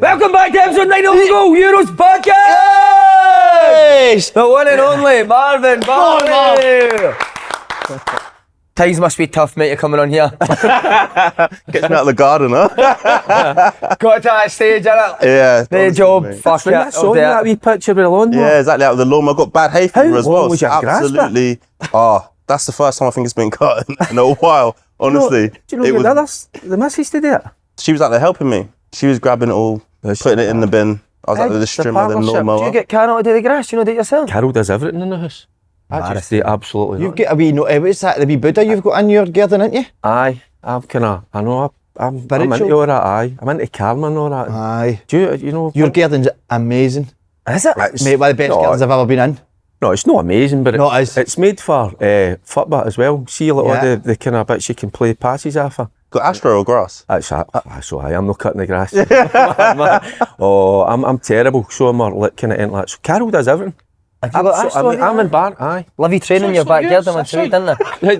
Welcome back to episode 9 of Go Euros Podcast! Yes! The one and only Marvin Bartley! Times must be tough, mate, you're coming on here. Gets me out of the garden, huh? Got to that stage, innit? Yeah. Their job, fuck it. I saw that wee picture with the lawnmower. Yeah, exactly, out of the lawnmower. I got bad hay fever as well. was your grass absolutely. That's the first time I think it's been cut in a while, honestly. Do you know the missus did it? She was out there helping me. She was grabbing it all, putting it in the bin. I was out there with the strimmer, the lawnmower. Do you get Carol to do the grass? Do you know, do it yourself? Carol does everything in the house. I just do absolutely You've got a wee, what's that, the wee Buddha you've got in your garden, ain't you? Aye, I'm into all that, aye. I'm into karma and all that. Aye. Do you know... Your garden's amazing. Is it? Mate, one of the best gardens I've ever been in. No, it's not amazing, but No, it is. it's made for football as well. See all the kind of bits you can play passes off of. Got astro or grass? That's why I'm not cutting the grass. I'm terrible. So I'm like kind of into that. So Carol does everything. Have you got Astro? I'm in bar, aye. Livy training in your backyard and went through, didn't they?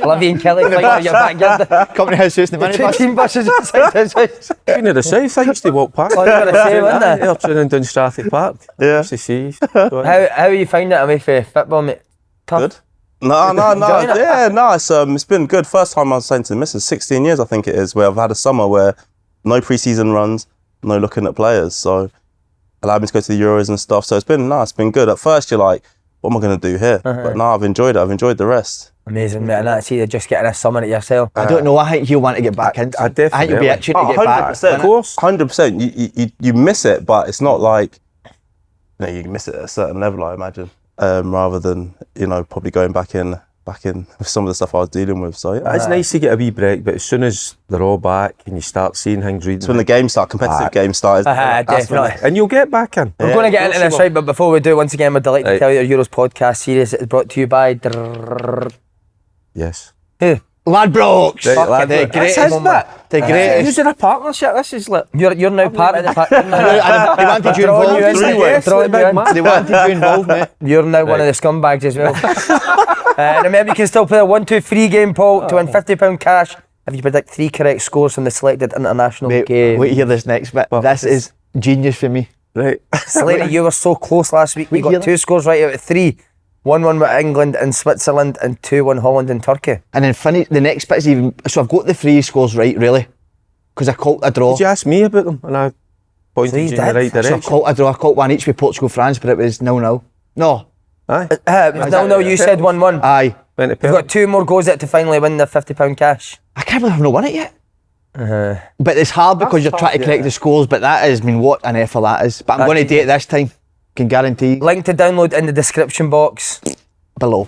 Livy and Kelly fighting in your backyard. Company house house in the minibus. Team buses outside his house. Queen of the South, I used to walk past. Oh, you were the same, weren't they? They're training down Strathy Park. Yeah. Used to see. How you find it away for football, mate? Tough? Good. No. Enjoying it? Yeah, no, it's been good. First time I was saying to the missus, 16 years I think it is, where I've had a summer where no pre-season runs, no looking at players. So allowed me to go to the Euros and stuff. So it's been good. At first you're like, what am I going to do here? But no, I've enjoyed it. I've enjoyed the rest. Amazing, mate. And that's you just getting a summer at yourself. I don't know, I think you'll want to get back into it. I think you'll be itching to get back. 100%. Of course. 100%. You miss it, but it's not like, you miss it at a certain level, I imagine, rather than, probably going back in with some of the stuff I was dealing with. So yeah. It's nice to get a wee break, but as soon as they're all back and you start seeing things, reading, It's when the games start, competitive games start. Definitely. and you'll get back in. We're going to get into this, right? But before we do, once again, we're delighted to tell you our Euros podcast series is brought to you by Yes. who? Ladbrokes! Right, The Ladbrokes. greatest. That's his bit. The greatest. Who's in a partnership? This is like... You're now part of the They wanted you Drawing you in, involved. drawing you in. They wanted you involved, mate. You're now one of the scumbags as well. Remember, you can still play a 1-2-3 game, Paul, to win £50 cash if you predict 3 correct scores from the selected international Mate, game. wait to hear this next bit. This is genius for me. Right. Slaney, you were so close last week. You got 2 scores right out of 3. 1-1 with England and Switzerland and 2-1 Holland and Turkey. And then funny, the next bit's even... So I've got the 3 scores right, really. Because I called a draw. Did you ask me about them? And I pointed you in the right So I direction. called a draw. I called one each with Portugal, France, but it was 0-0. No. Aye. No, you said 1-1. Aye. Went to You've got 2 more goes at to finally win the £50 cash. I can't believe I've not won it yet. But it's hard because you're trying to correct the scores, but that is, what an effort that is. But I'm going to do it this time. Can guarantee. Link to download in the description box Below.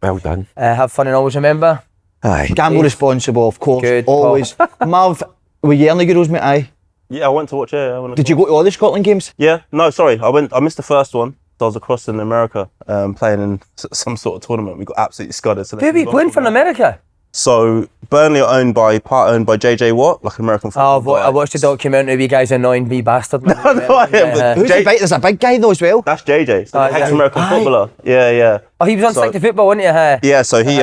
Well done. Have fun and always remember. Aye. Gamble responsible, of course. Good, always. Marv, were you in the Euros, mate? Aye. Yeah, I went to watch it. Did you go to all the Scotland games? Yeah, no, sorry. I missed the first one. So I was across in America playing in some sort of tournament. We got absolutely scudded. So Who are we playing for in America? So Burnley are owned by JJ Watt, like an American Oh, football guy. I watched the documentary. You guys annoying me bastard. No, I am, but Who's the big? There's a big guy though as well. That's JJ, so the ex-American Aye. footballer. Yeah. Oh, he was on stick to football, wasn't he? Yeah, so he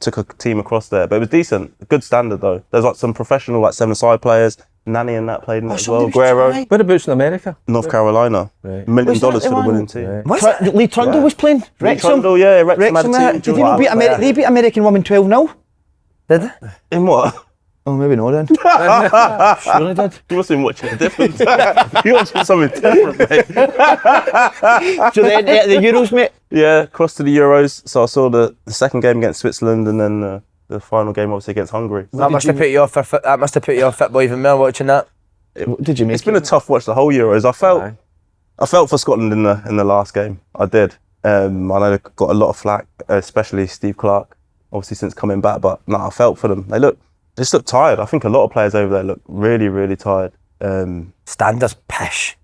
took a team across there, but it was decent, good standard though. There's like some professional, like 7-a-side players. Nanny and that played in it as well. Guerrero, Whereabouts in America? North Carolina, Right. $1 million for the one? winning team. Right. Lee Trundle was playing. Wrexham. Trundle, yeah, Wrexham had a team. Did they not beat they beat American women 12-0? Did they? In what? Oh, maybe not then. Sure they did. You must have been watching it different. You're watching something different, mate. So then the Euros, mate. Yeah, crossed to the Euros. So I saw the second game against Switzerland and then the final game obviously against Hungary. That must have put you off. That must have put you off football even more watching that. Did you make It's been a tough watch the whole Euros. I felt for Scotland in the last game. I did. I know they got a lot of flack, especially Steve Clarke, obviously since coming back. But no, I felt for them. They just look tired. I think a lot of players over there look really, really tired. Standards pish.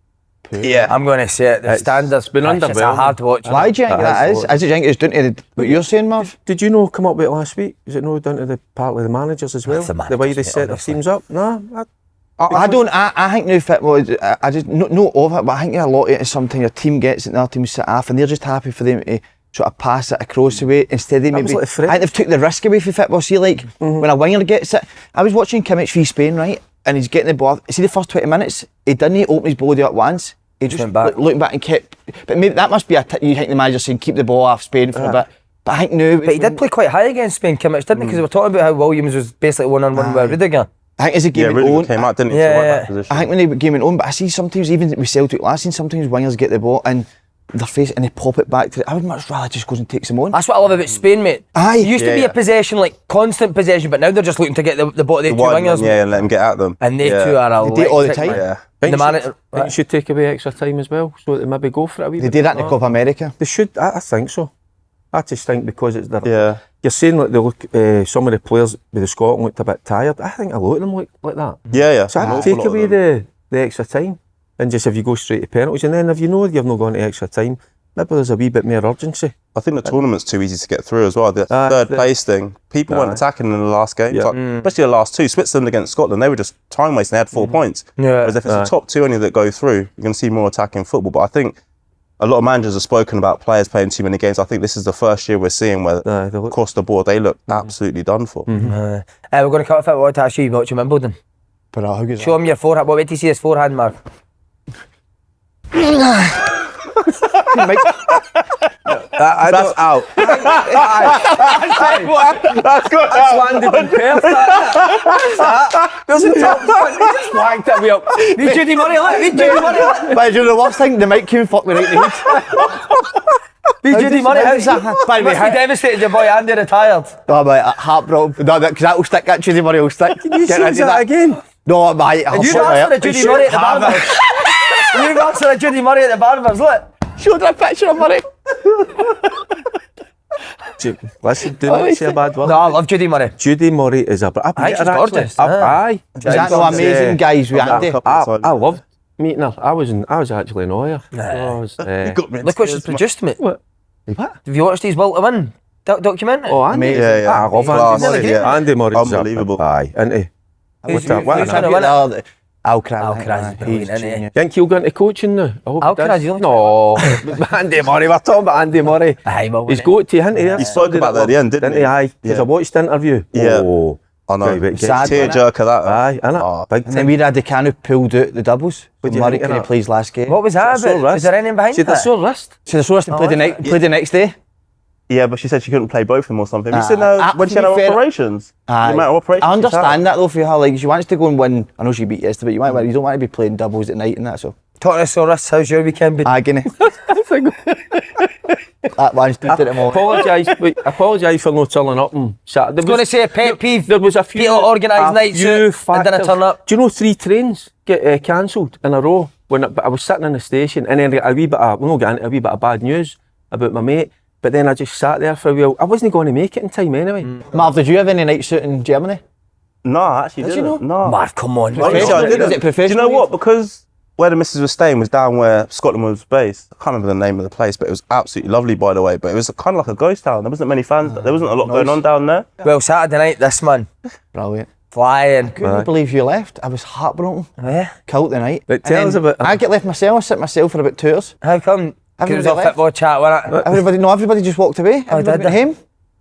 Yeah, I'm going to say it. The standards been pish. It's a underwhelming. hard watch. Why do you think that is? Is it, do you think it's down to what you're saying, Marv? Did you know come up with it last week? Is it no down to the partly the managers as well? That's the way managers, they mate, set their honestly. teams up? No, I think new football, I just, not of it, but I think a lot of it is sometimes your team gets it and their team sit off and they're just happy for them to sort of pass it across the way instead of maybe, like I think they've took the risk away from football. See, like when a winger gets it, I was watching Kimmich v Spain, right? and he's getting the ball. See the first 20 minutes, he didn't open his body up once. He just went back. looking back and kept. But maybe that must be you think the manager saying keep the ball off Spain for a bit. But I think now. But he did play quite high against Spain, Kimmich, didn't he? Because we were talking about how Williams was basically one-on-one with Rudiger. I think as a game Yeah, went Rudiger on, came out, didn't he? Yeah, to right yeah. back position. I think when the game went on, but I see sometimes even with Celtic last season, sometimes wingers get the ball and their face and they pop it back to. I would much rather just goes and takes them on. That's what I love about Spain, mate. Aye. It used to be Yeah. a possession, like constant possession, but now they're just looking to get the ball to the two Wide wingers. men, yeah, and let him get at them. And they yeah. two are They do it all the electric, time. man. Yeah. The man, think you should take away extra time as well, so that they maybe go for it a wee They bit. did that in the Copa America. They should. I think so. I just think because it's their. Yeah. You're saying like they look. Some of the players with the Scotland looked a bit tired. I think a lot of them look like that. Yeah, yeah. So An I'd awful take lot of away them. the extra time and just if you go straight to penalties, and then if you know you've not gone to extra time, maybe there's a wee bit more urgency. I think the tournament's too easy to get through as well. The third place thing, people weren't attacking in the last game, Yeah. like, especially the last two. Switzerland against Scotland, they were just time wasting. They had 4 points. Yeah. Whereas if it's the top two only that go through, you're going to see more attacking football. But I think a lot of managers have spoken about players playing too many games. I think this is the first year we're seeing where They look. across the board they look absolutely done for. we're going to cut off it. I want to ask you watching Wimbledon. But how good is Show him your forehand. What way do you see his forehand, Mark? That's out. That's good. That's landed in perfect. There's a top one. He just wagged it way up. Read Judy Murray, look. Read Judy Murray, look. But you know the worst thing? The mic came fuck me right in the head. Read Judy Murray. how's that? By the way, Must be devastated your boy Andy retired. Oh, mate, heartbroken. No, because that'll stick. That Judy Murray will stick. Can you say that again? No, mate. And you asked for a Judy Murray at the Barbers. You asked for a Judy Murray at the Barbers, look. Showed her a picture of Murray. Listen, do not say a bad word. No, I love Judy Murray. Judy Murray is a. I've met she's her actually. gorgeous, yeah. Aye. Is that no amazing guys we had there? I loved meeting her. I was actually an oyer. Look what she's produced, mate. What? Have you watched his Will to Win documentary? Oh, Andy. Amazing. Yeah, yeah. I love Class, Andy Murray. yeah. Andy Murray's Unbelievable. Aye, isn't he? Who's What trying to win it? Alcaraz. Alcaraz is brilliant, isn't he? You think he'll go into coaching now? I hope he Alcaraz, does. you don't No, Andy Murray. We're talking about Andy Murray. Aye, well, He's got to, hasn't he? He spoke about that at the end, didn't he? Aye, because I watched the interview. Yeah. Oh, I know. Great, Sad, Tear innit? jerker that. aye, innit? Oh. Big And then time. we had the Canu pulled out the doubles. What do you Murray think of couldn't that? play his last game. What was that Sore about? wrist. Was there anything behind She had a that? sore wrist. So the Source played the next day. Yeah, but she said she couldn't play both of them or something. You Ah. said no when she had To her be fair- operations. Aye. The amount of operations I she's had. understand that though for her. Like she wants to go and win. I know she beat yesterday, but you might you don't want to be playing doubles at night and that. So Talking to sore wrists, how's your weekend been? agony. That one stood at the moment. Apologise for not turning up on Saturday. I was going to say a pet peeve. There was a few. People organised a nights few out and didn't factors. turn up. Do you know 3 trains get cancelled in a row? But I was sitting in the station and then a wee bit of bad news about my mate. But then I just sat there for a while. I wasn't going to make it in time anyway. Marv, did you have any nights out in Germany? No, I actually Did you didn't. not? No. Marv, come on. Honestly, I Is didn't. it Do you professional? know what? Because where the missus was staying was down where Scotland was based. I can't remember the name of the place, but it was absolutely lovely, by the way. But it was kind of like a ghost town. There wasn't many fans. There wasn't a lot going on down there. Well, Saturday night, this man, Brilliant. flying. Couldn't believe you left. I was heartbroken. Oh, yeah? Killed the night. But tell And us then about- I get left myself. I sit myself for about 2 hours. How come? Because it was Everybody all left. football chat, wasn't it? Everybody just walked away. Everybody did went they? home.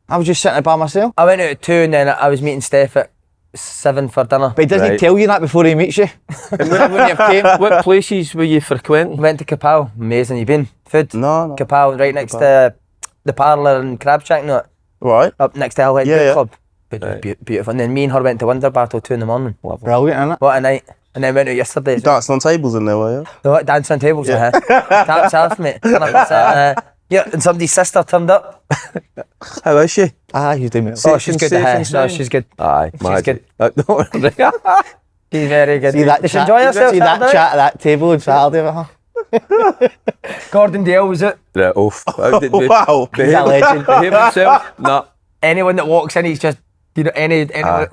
I was just sitting there by myself. I went out at 2 and then I was meeting Steph at 7 for dinner. But he doesn't Right. tell you that before he meets you. And when you came, What places were you frequenting? Went to Capel. Amazing. You been? Food? No. Capel, right next to the parlour and Crab Shack, no? Right. Up next to Hellhead Yeah, Boot yeah. Club. Beautiful. And then me and her went to Winter Battle 2 in the morning. brilliant, innit? What a night. And then went out yesterday. You dancing on tables in there, were you? So what, dancing on tables, yeah. Taps off, mate. 100%. Yeah, and somebody's sister turned up. How is she? You do me. Oh, she's good. safe and No, sound. she's good. Aye, She's good. Don't worry. She's very good. See that Did she chat, enjoy herself? see that Saturday chat at that table on Saturday with her. Gordon Dale was it? Right, off. How did you Wow. He's a legend. behave himself? No. Anyone that walks in, he's just, you know,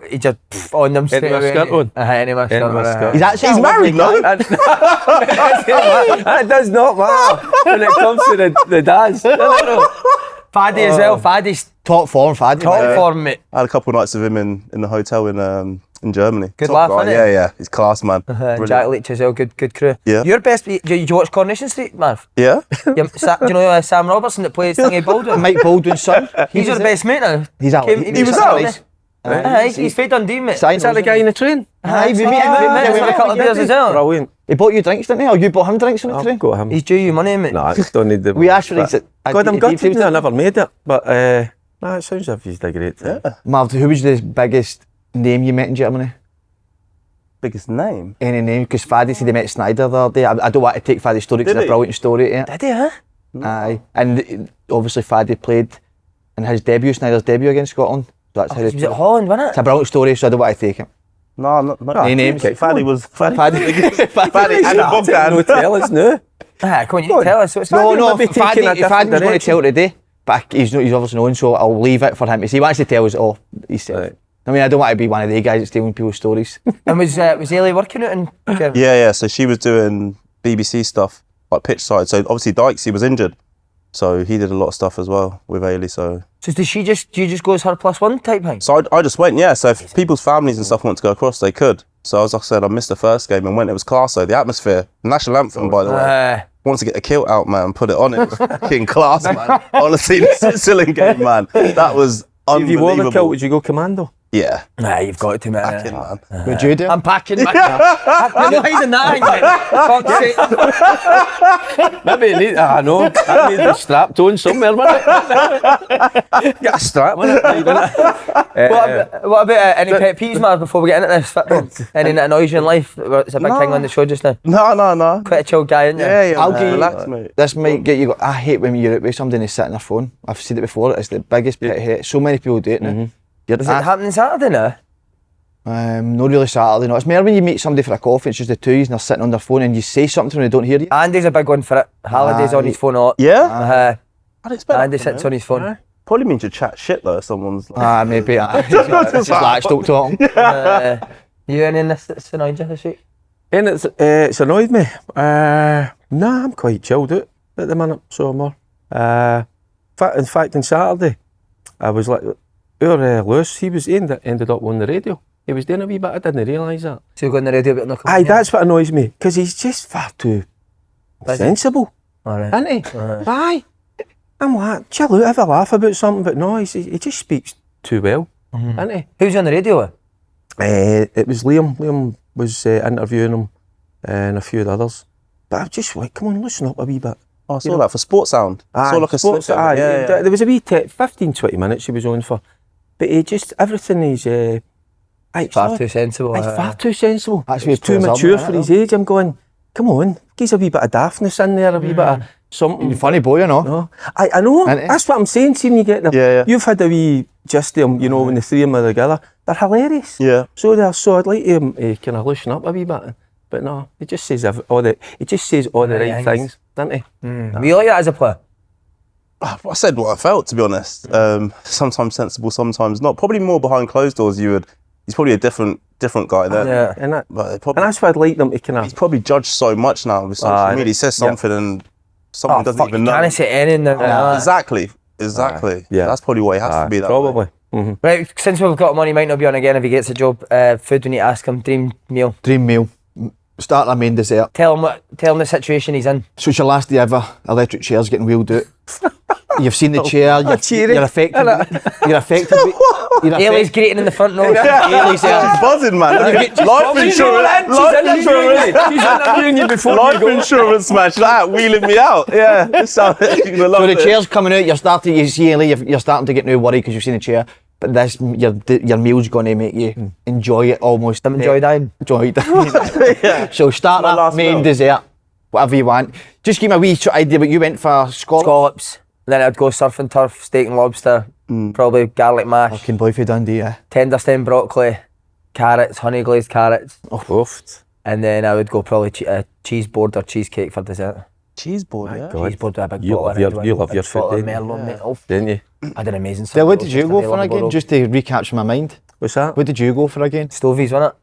he just on them straight Any with a away. skirt on? Any with a skirt Any with a on. skirt. He's actually He's a lovely married, no? guy. That does not matter when it comes to the dads. No. Faddy as well. Faddy's Top form, Faddy. top form, mate. I had a couple of nights with him in the hotel in Germany. Good Top laugh, guy. innit? Yeah, yeah. He's class, man. And Jack Leach as well. Good crew. Yeah. Your best. Do you watch Coronation Street, Marv? Yeah. Do you know Sam Robertson that plays Thingy Baldwin? Mike Baldwin's son. He's your best mate now. He's a Came- legend. He was such a out? nice- He's fed Dundee, mate. Is that the guy in the train? Aye, we We met him for a couple of beers as well. Brilliant. He bought you drinks, didn't he? Or you bought him drinks on the train? I've got him. He's due you money, mate. Nah, I just don't need the... We asked for these. God, I'm gutted I never made it. But, nah, it sounds like he's a great time. Marv, who was the biggest name you met in Germany? Biggest name? Any name? Because Faddy said he met Snyder the other day. I don't want to take Faddy's story because it's a brilliant story. Yeah. Did he, huh? Aye. And obviously Faddy played in his debut, Snyder's debut against Scotland. So that's how He was at Holland, wasn't it's a brilliant story, so I don't want to take it. No. Any names? Faddy was... Faddy. Faddy and Bogdan. Hotel is new. Ah, come on, you tell us. What's No, maybe taking a Faddy was different going to direction. tell today, but he's obviously known, so I'll leave it for him to say. He wants to tell us all. He said. Right. I mean, I don't want to be one of the guys that's stealing people's stories. And was Ailey working out in Germany? Yeah. So she was doing BBC stuff, like pitch side. So obviously Dykes, he was injured. So he did a lot of stuff as well with Ailey. So So do you just go as her +1 type thing? I just went, yeah. So if people's families and stuff want to go across, they could. So as I said, I missed the first game and went. It was class though. The atmosphere, national anthem, by the way. Once to get the kilt out, man, and put it on. It was fucking class, man. Honestly, the Switzerland game, man, that was If you wore the unbelievable. kilt, would you go commando? Yeah, Nah, you've got to, man. fucking man. Would you do? I'm packing, man. You're not hiding that, ain't you? Maybe you need, I know, that needs the strap on somewhere, man. Get a strap, man. What about any pet peeves, Marv, before we get into this? Anything that annoys you in life? It's a big thing on the show just now. No. Quite a chill guy, isn't you? Yeah, I'll man. give you- Relax, mate. This might get you. I hate when you're out with somebody and they sit on their phone. I've said it before. It's the biggest pet hate. So many people do it now. You're Is it happening Saturday now? not really Saturday. No, it's more when you meet somebody for a coffee. It's just the two of you and they're sitting on their phone and you say something to them and they don't hear you. Andy's a big one for it. Halliday's on his phone a lot. Yeah, I'd expect Andy that from sits him. on his phone. Probably means you chat shit though. If someone's like, Maybe. Just like stop talking. You any in this that's annoyed you this week? And it's annoyed me. Nah, I'm quite chilled out at the minute, so more. In fact, on Saturday, I was like, Lewis, he ended up on the radio. He was doing a wee bit, I didn't realise that. So you're going to the radio but not coming Aye, here? that's what annoys me, because he's just far too sensible, Alright. isn't he? Aye. I'm like, chill out, have a laugh about something, but no, he just speaks too well, isn't he? Who's on the radio with? It was Liam. Liam was interviewing him and a few of the others. But I was just like, come on, listen up a wee bit. I saw that for Sports Sound. I saw like a sports, snippet of it. Yeah. There was a wee 15-20 minutes he was on for. But he just, everything he's... Far too sensible. He's far too sensible. That's He's too where he plays mature up, for isn't his age. I'm going, come on, give a wee bit of daftness in there, a wee bit of something. You're a funny boy, you know. No, I know. Ain't he? That's what I'm saying. Seeing you get them. Yeah. You've had a wee gist of them, you know, when the three of them are together. They're hilarious. Yeah. So I'd like to kind of loosen up a wee bit. But no, he just says all the right things, doesn't he? Were you like that as a player? I said what I felt, to be honest. Sometimes sensible, sometimes not. Probably more behind closed doors. He's probably a different guy then. Yeah. And But probably, that's why I'd like them to kind he's of. probably judged so much now with social media. He says something and someone doesn't even know. Can't say anything. Exactly. Yeah. That's probably why he has to be that probably. way. Right, since we've got money, might not be on again if he gets a job. Food we need to ask him. Dream meal. Dream meal. Start our main dessert. Tell him the situation he's in. So it's your last day ever. Electric chair's getting wheeled out. You've seen the chair. You're affected. You're affected. Ailey's grating in the front row. Ailey's She's buzzing, man. Life insurance. She's interviewing you before Life insurance, man. She's like wheeling me out. Yeah. You're gonna love So the it. chair's coming out. You see Ailey. You're starting to get no worry because you've seen the chair. But this, your meal's going to make you enjoy it almost. Enjoy dying. Enjoy it. Yeah. So start My that last main meal. dessert, whatever you want. Just give me a wee idea. But you went for scallops. Scallops. Then I'd go surf and turf, steak and lobster, probably garlic mash, Fucking boy for Dundee, yeah. tender stem broccoli, carrots, honey glazed carrots, Oofed. and then I would go probably a cheese board or cheesecake for dessert. Cheese board, yeah. God. Cheese board with a big You bottle love of your- red wine, you love big your food, bottle of didn't you? Merlot, mate. Oh, Didn't you? I had an amazing Then what supper did you roast go today, for London again? Borough. Just to recapture my mind. What's that? What did you go for again? Stovies, wasn't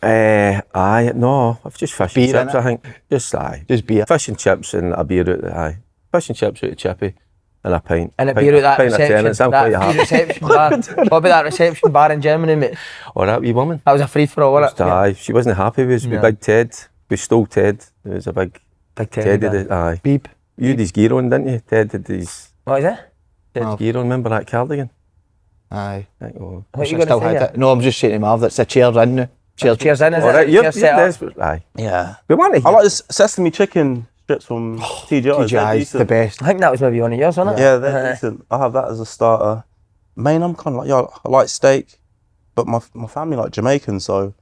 it? No, I've just fish Beer, and chips, innit? I think. Just Just beer. fish and chips and a beer out the Fish and chips out of Chippy and a pint. And a beer at that pint of reception, Tennent's, I'm quite that happy. reception bar. What about that reception bar in Germany, mate? Or that wee woman. That was a free-for-all, wasn't it? Aye, she wasn't happy with us. No. With Big Ted. We stole Ted. It was a big Big Ted. Ted. Aye. Beep. You had his gear on, didn't you? Ted had his What is it? Ted's gear on. Remember that cardigan? Aye. I think, oh. What Wish you I gonna still say? had it. No, I'm just saying to Marv, that's the chair's in now. Cheers in, is All it? right, you're Cheers set up. desperate. Aye. Yeah. We want to I like this sesame chicken strips from TGI. TGI is the best. I think that was maybe one of yours, wasn't it? Yeah, they're decent. I have that as a starter. Main, I'm kind of like, yeah, I like steak, but my family like Jamaican, so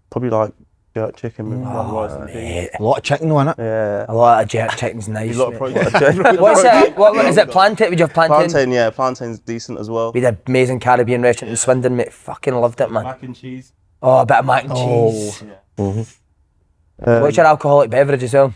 probably like jerk chicken with like rice and peas. Mate, A lot of chicken though, innit? Yeah. a lot of jerk chicken's nice. A lot of mate. protein. What's it? What is it? Plantain? Would you have plantain? Plantain, yeah, plantain's decent as well. We had an amazing Caribbean restaurant in Swindon, mate. Fucking loved it, man. Mac and cheese. Oh, a bit of mac and cheese. What's your alcoholic beverage as well?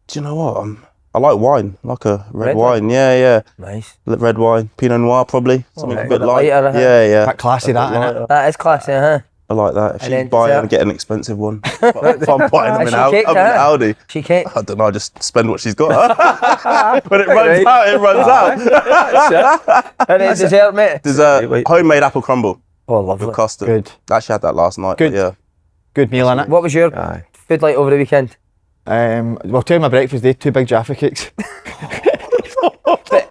Do you know what? I like wine, like a red Red wine. Yeah. Nice. Red wine, Pinot Noir probably, something right, a bit bit light. lighter, huh? Yeah. Quite classy that, innit? That is classy, huh? I like that. If And then she's buying, dessert. I get an expensive one. If I'm buying them Is in she cake, I'm in huh? Audi. She cake. I don't know, I just spend what she's got. When it runs out, it runs out. And then dessert, mate. Dessert, Wait. homemade apple crumble Oh, lovely. with custard. Good. I actually had that last night. Good. But yeah. Good meal, innit? What was your Aye. food like over the weekend? Well, tell you my breakfast day, 2 big Jaffa cakes.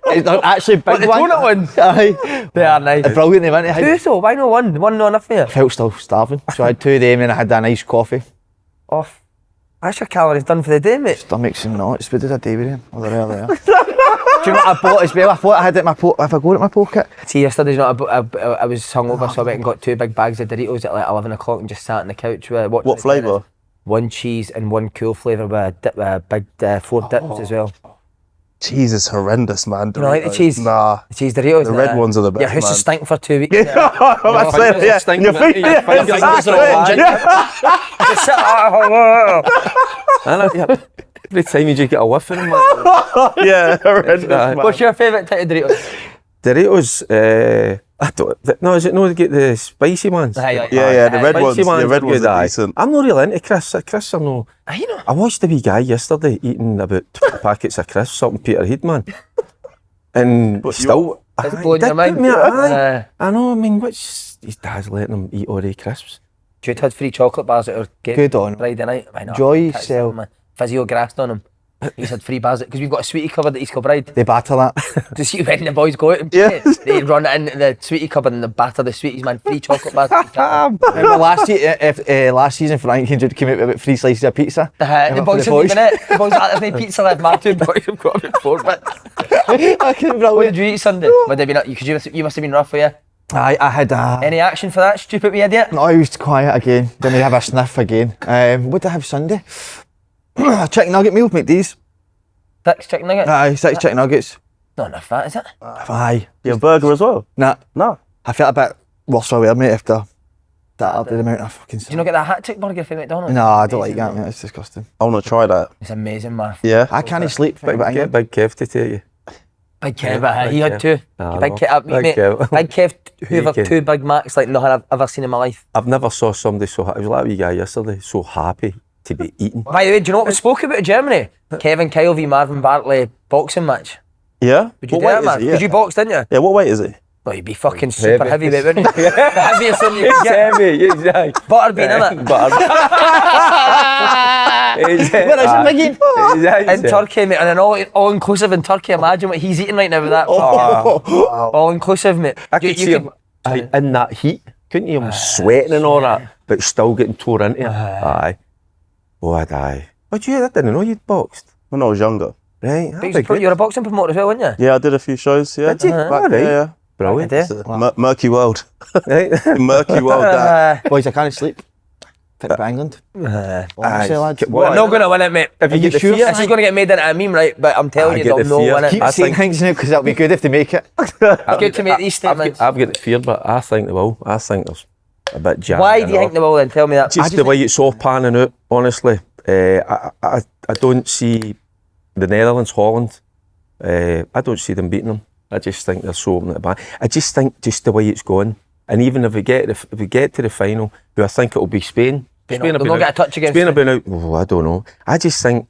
They're actually big What, the ones. donut ones? Aye. They are nice. They're brilliant, they went. Two so? Why not one? One not enough for you? I felt still starving, so I had 2 of them and I had a nice coffee. Off. That's your calories done for the day, mate. Stomachs and nuts. What did I do with them? Oh, they're really there. Do you know what I bought as well? I thought I had it in my pocket. Have I got it in my pocket? See, yesterday's not. I was hungover, so I went and got 2 big bags of Doritos at like 11 o'clock and just sat on the couch with watching. What flavour? 1 cheese and 1 cool flavour with a dip, big 4 dips as well. Cheese is horrendous, man. You don't like the cheese? Nah. The cheese Doritos. The red ones are the best, Your house man. will stink for 2 weeks. I'm saying, yeah. stinking Your feet, your fingers exactly. are all Just sit Every time you just get a whiff of them, man. Yeah, horrendous, man. What's your favourite type of Doritos? Doritos, I don't. No, is it no to get the spicy ones? Yeah, the red Spicy ones. The red ones good, are aye. decent. I'm not really into crisps. Crisps are no. You know. I watched a wee guy yesterday eating about 20 packets of crisps up in Peterhead, man. And But still, It's aye, blowing did your mind. put me at, aye. Uh, I know. I mean, what's his dad's letting him eat all the crisps? Jude had free chocolate bars at our gate Good on him. Friday night. Why not? Enjoy Catch yourself. them, man. Physio grassed on him. He's had free bars because we've got a sweetie cupboard at East Kilbride. They batter that. To see when the boys go out and Yeah. play, they run it into the sweetie cupboard and they batter the sweeties, man. Free chocolate bars. Remember last season, Frank and Jude came out with about 3 slices of pizza. The Remember boys for are leaving it. The boys are there's no pizza left. My 2 boys have got about 4 bits. Fucking What brilliant. did you eat Sunday? Would they be not? You must have been rough for you. I had Any action for that stupid wee idiot? No, I was quiet again. Didn't have a sniff again. What did I have Sunday? A chicken nugget meal, McD's. 6 chicken nuggets. Aye, 6 chicken nuggets. Not enough that, is it? Aye. Your burger as well? Nah, No. I felt a bit worse for wear, mate, after that the amount of fucking Do you not get that hat trick burger from McDonald's? No, I don't like that, mate. It's disgusting. I want to try that. It's amazing, man. Yeah. I can't sleep. Big Kev to tell you. Big Kev, Big he had Kev. 2. Ah, Big no. Kev, Big mate. Kev. Big Kev, whoever Kev. 2 Big Macs like nothing I've ever seen in my life. I've never saw somebody so happy. It was like a wee guy yesterday, so happy to be eating. By the way, do you know what we spoke about in Germany? Kevin Kyle v Marvin Bartley boxing match. Yeah? Would you What do weight that, is man? it? Because you boxed, didn't you? Yeah, what weight is it? Well, you'd be fucking super Heavy. heavy, wouldn't you? The heaviest one you could get. Heavy, exactly. Butterbean, innit? Where is it, Biggie? In Turkey, mate, and an all-inclusive in Turkey. Imagine what he's eating right now with that. All-inclusive, mate. I could see him in that heat. Couldn't you? Him sweating and all that, but still getting tore into it. Aye. Oh, I'd aye. But you, I didn't know you'd boxed. When I was younger. Right. You're a boxing promoter as well, weren't you? Yeah, I did a few shows. Yeah. Did you? Back Alright. there, yeah. Brilliant. Back It's a murky world. Right. Murky world, that. Boys, I can't sleep. Pick up England. Honestly, lads. We're not going to win it, mate. If you Are get you the sure? fear, This is going to get made into a meme, right? But I'm telling I you, get they'll the not fear. win it. Keep I saying think- things now because that'll be good if they make it. It's good to make these statements. I've got the fear, but I think they will. I think there's a bit jammed. Why do you think they will then? Tell me that. Just the way it's all panning out, honestly. I don't see the Netherlands, Holland. I don't see them beating them. I just think they're so open at the back. I just think just the way it's going, and even if we get to the final, who I think it'll be Spain. They'll not get a touch against Spain have Spain. been out. Oh, I don't know. I just think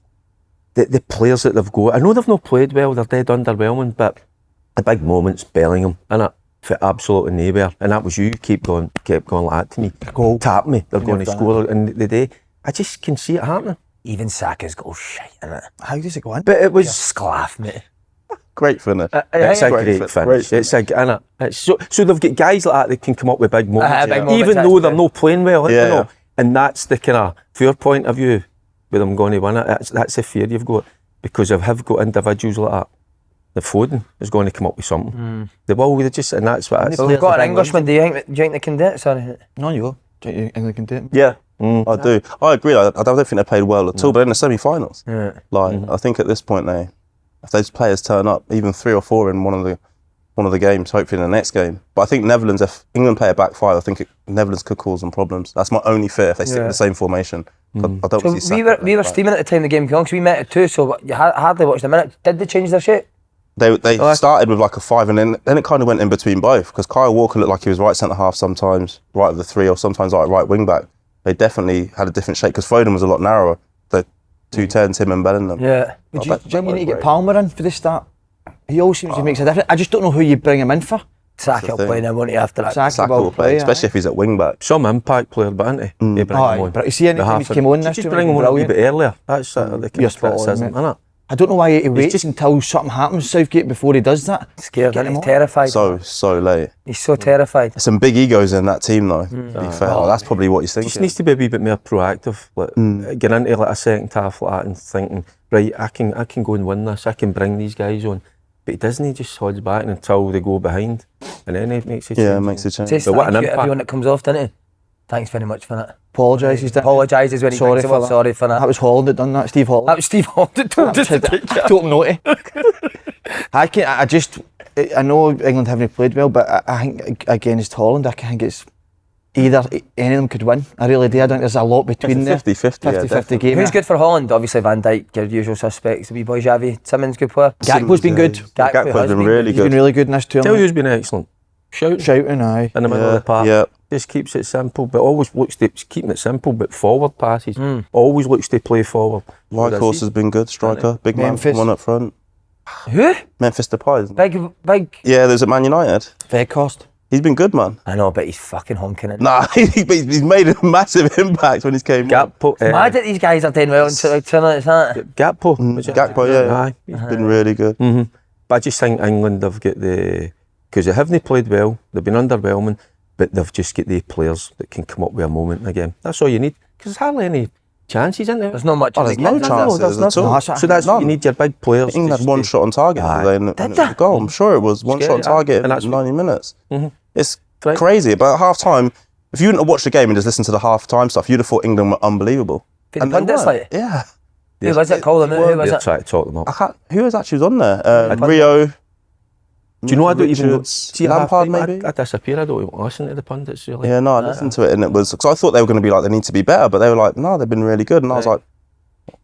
that the players that they've got. I know they've not played well. They're dead underwhelming, but the big moments, Bellingham, innit? For absolutely nowhere, and that was you. Kept going like that to me. Goal, tap me. They're going to score in the day. I just can see it happening. Even Saka's goal shite, innit? How does it go on? But it was Sclaff, mate. Great finish. It's a Great great fin- finish. great It's a, innit? It's so they've got guys like that that can come up with big moments, big moments, even that's though they're true. not playing well. Yeah. You know? And that's the kind of your point of view with them going to win it. That's the fear you've got, because if have got individuals like that, the Foden is going to come up with something. They will. They just, and that's what. So we've got an Englishman. Do you think they can do it? Sorry. No, you go. Do you think England can do it? Yeah, I do. I agree. I don't think they played well at all, but in the semi-finals, I think at this point if those players turn up, even 3 or 4 in one of the games, hopefully in the next game. But I think Netherlands, if England play a back 5, I think Netherlands could cause them problems. That's my only fear if they stick with the same formation. I don't see So Saka we were steaming at the time the game came on, because we met at 2, so you hardly watched a minute. Did they change their shape? They started with like a 5, and then it kind of went in between both, because Kyle Walker looked like he was right centre half sometimes, right of the 3, or sometimes like right wing back. They definitely had a different shape, because Foden was a lot narrower. The 210s, him and Bellingham. Yeah. Do you think you need to get Palmer in for the start? He always seems to make a difference. I just don't know who you bring him in for. Saka will play now, won't he, after that? Saka will play, especially if he's at wing back. Some impact player, but isn't he? You bring him on. But you see, any time he came on this just bring him on a wee bit earlier. That's the kind You're of spot on, criticism, mate. isn't it? I don't know why he waits until something happens, Southgate, before he does that. Scared. Get him He's on. terrified. So late. He's so terrified. There's some big egos in that team, though. To be fair, that's probably what he's thinking. Just needs to be a wee bit more proactive. Like, get into like a second half like that and thinking, right, I can go and win this. I can bring these guys on. But he doesn't. He just holds back until they go behind, and then he makes a change. Yeah, makes a change. Says But what an thank you to impact. everyone that comes off, doesn't he? Thanks very much for that. Apologises. Apologises when he Sorry brings him for up. that. Sorry for that. That was Holland that done that. Steve Holland. That was Steve Holland that told us to take I told him naughty. I know England haven't played well, but I think against Holland, I think it's either any of them could win. I really do. I think there's a lot between there. 50-50, yeah, 50-50 game. Who's good for Holland? Obviously Van Dijk, your usual suspects. The wee boy Xavi, Simmons, good player. Gakpo's been good. Gakpo's been really He's been good. really good in this Tell you tournament. who's been excellent. Shouting, aye. In the middle of the park. Yeah. Just keeps it simple, but always looks to keeping it simple, but forward passes. Always looks to play forward. Whitehorse has been good, striker, big man, Memphis. one up front. Who? Memphis Depay, isn't it? Big. Yeah, there's at Man United. Veghorst. He's been good, man. I know, but he's fucking honking it. Nah, he's made a massive impact when he's came on. Gakpo. Mad that these guys are doing well in tournaments, isn't it? Gakpo. was it? Gakpo, yeah. Aye. He's been really good. But I just think England have got because they haven't played well, they've been underwhelming, but they've just got the players that can come up with a moment again. That's all you need, because there's hardly any chances, isn't there? There's not much. Oh, there's no chances there's at all. nothing. So that's what you need, your big players. England had one shot on target today, and it was a goal. I'm sure it was one shot on target And in that's 90 minutes. It's Right. crazy. But at half time, if you wouldn't have watched the game and just listened to the half time stuff, you'd have thought England were unbelievable. The And they pundits weren't. like, Yeah. who was it? Call them out. Who was They're it? trying to talk them up. I can't. Who was actually on there? Rio. Do you know I don't even Richards, see at Lampard half-time, maybe? I disappear. I don't even listen to the pundits really. Yeah, no, I listened to it, and it was because I thought they were going to be like they need to be better, but they were like, no, they've been really good, and I was like,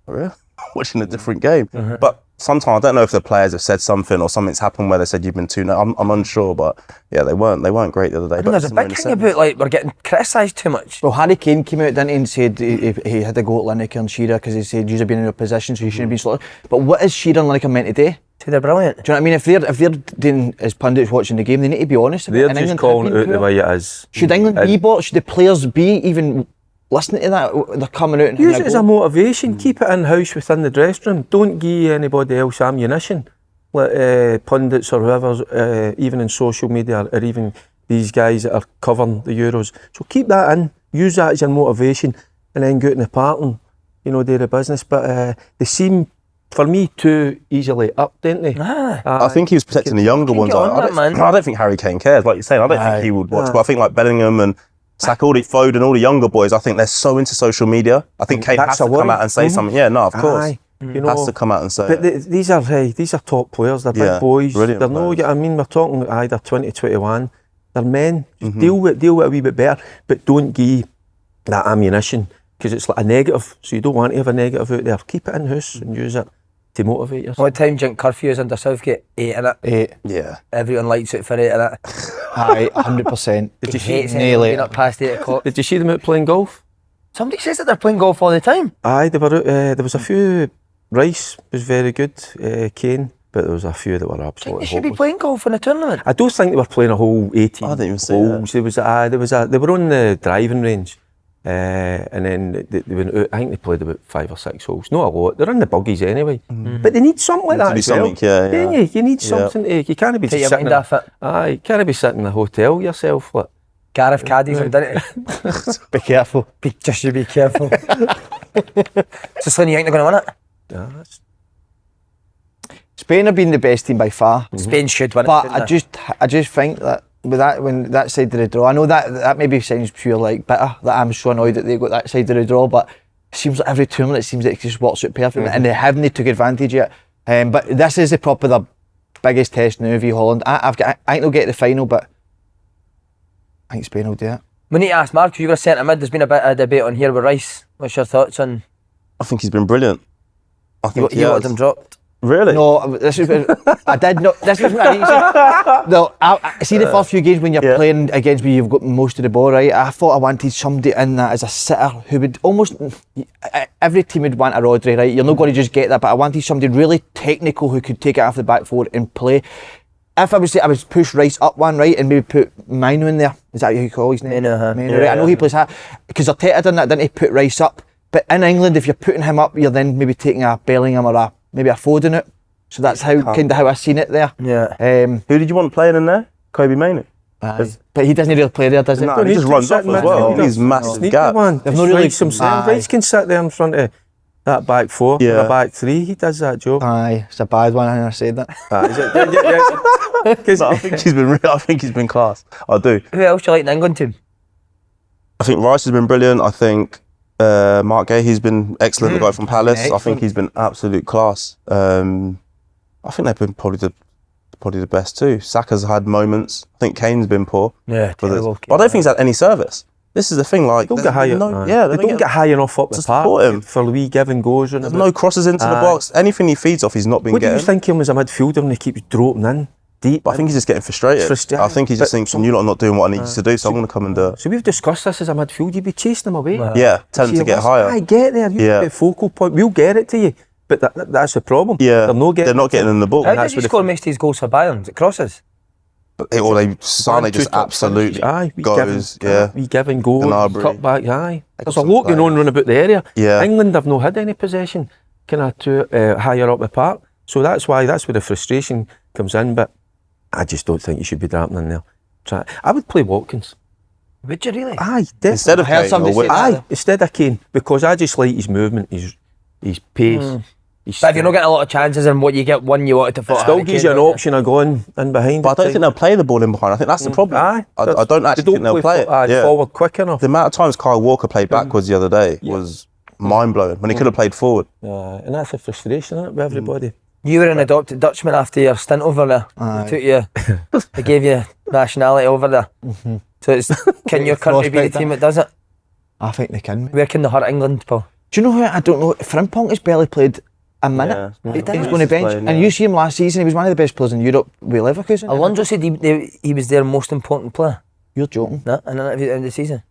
really? Watching a different game. But sometimes I don't know if the players have said something or something's happened where they said you've been too. I'm unsure, but yeah, they weren't great the other day. I think there's a big thing about like we're getting criticised too much. Well, Harry Kane came out, didn't he, and said he had to go at Lineker and Shearer because he said you've been in your position, so you shouldn't be slaughtered. But what is Shearer and Lineker meant to do? They're brilliant. Do you know what I mean? If they're doing as pundits watching the game, they need to be honest. They're And just England calling have it been out the poor. way it is. Should England be bought? Should the players be even listening to that? They're coming out and Use having it as go. a motivation. Keep it in-house within the dressing room. Don't give anybody else ammunition. Like pundits or whoever, even in social media, or even these guys that are covering the Euros. So keep that in. Use that as your motivation, and then go out in the park and do the business. But they seem, for me, too easily up, don't they? I think he was protecting the younger ones. get on that, man. I don't think Harry Kane cares. Like you're saying, I don't think he would watch. But I think like Bellingham and Saka, all the Foden, all the younger boys, I think they're so into social media. I think Kane has That's to a come worry. out and say something. Yeah, no, of course. Aye. Has to come out and say But it. these are top players. They're Yeah, big boys. brilliant They're no. players. I mean, we're talking either 20, 21. They're men. Just deal with it a wee bit better, but don't give that ammunition because it's like a negative. So you don't want to have a negative out there. Keep it in house and use it to motivate yourself. What time do you think curfew is under Southgate? 8 in it. 8. Yeah. Everyone lights out for 8 in it. Aye, 100%. Did you see nearly being up past 8 o'clock? Did you see them out playing golf? Somebody says that they're playing golf all the time. Aye, they were. There was a few. Rice was very good. Kane, but there was a few that were I think absolutely they should be hopeless. playing golf in a tournament. I don't think they were playing a whole 18 I didn't even see holes. They were on the driving range. And then they went out, I think they played about 5 or 6 holes. Not a lot. They're in the buggies anyway. But they need something like that as well. Yeah. You need something to, you can't be Take just your sitting mind off it. Aye, you can't be sitting in a hotel yourself. Like. Gareth Caddy's done it. Be careful. Just you be careful. So Slim, you think they're going to win it? Yeah, that's... Spain have been the best team by far. Spain should win it. But I just think that with that, when that side of the draw, I know that maybe sounds pure like bitter, that I'm so annoyed that they got that side of the draw, but it seems like every tournament it seems like it just works out perfectly, and they haven't took advantage yet. But this is probably the biggest test now v Holland. I think they'll get to the final, but I think Spain will do it. We need to ask Mark, because you've got a centre mid. There's been a bit of debate on here with Rice. What's your thoughts on? I think he's been brilliant. I think You wanted him dropped. Really? No, this is I did not. This is what I need to say. No, I see the first few games when you're playing against me, you've got most of the ball, right? I thought I wanted somebody in that as a sitter who would almost every team would want a Rodri, right? You're not going to just get that, but I wanted somebody really technical who could take it off the back forward and play. If I would say I would push Rice up one, right, and maybe put Mino in there. Is that how you call his name? Mino, right? I know he plays that because Arteta done that, didn't he? Put Rice up, but in England, if you're putting him up, you're then maybe taking a Bellingham or maybe a Foden out. So that's kind of how I seen it there. Yeah. Who did you want playing in there? Kobe Mainoo. But he doesn't really play there, does he? No, he just runs off as well. He's massive gap. They've not really some sense. Rice can sit there in front of that back four, or a back three. He does that job. Aye, it's a bad one. I said that. No, I think he's been class. I do. Who else do you like in the England team? I think Rice has been brilliant. I think Mark Gay, he's been excellent. The guy from Palace. I think he's been absolute class. I think they've been probably the best too. Saka's had moments. I think Kane's been poor. Yeah, terrible. But I don't think he's had any service. This is the thing, like don't get high they don't get high enough up the park for wee give and goes. There's no crosses into the box. Anything he feeds off, he's not been getting. What do you think him as a midfielder and he keeps dropping in deep? But I think he's just getting frustrated. I think he's just thinking, you lot are not doing what I need you to do, so I'm going to come and do it. So we've discussed this as a midfield. You'd be chasing him away. Yeah, tell him to get higher. I get there. You get focal point. We'll get it to you. But that's the problem. Yeah, they're not getting in the ball. How did he score most of his goals for Bayern? It crosses. Sane just absolutely goes. We give and go, cut back. There's a lot going on about the area. Yeah. England have not had any possession kind of to higher up the park. So that's where the frustration comes in. But I just don't think you should be dropping in there. I would play Watkins. Would you really? Aye, definitely. Instead of Kane. Instead of Kane, because I just like his movement, his pace. But if you're not getting a lot of chances and what you get one you wanted to follow, still gives you an option of going in behind. But I don't think they'll play the ball in behind. I think that's the problem. I don't actually think they'll play it forward quick enough. The amount of times Kyle Walker played backwards the other day was mind-blowing when he could have played forward. And that's a frustration, isn't it, with everybody? You were an adopted Dutchman after your stint over there. They took you, they gave you nationality over there. So can your country be the team that does it? I think they can. Where can they hurt England, Paul? Do you know who? I don't know. Frimpong has barely played a minute. He's going to bench. And you see him last season, he was one of the best players in Europe with Leverkusen. Alonso said he was their most important player. You're joking. No, in the end of the season.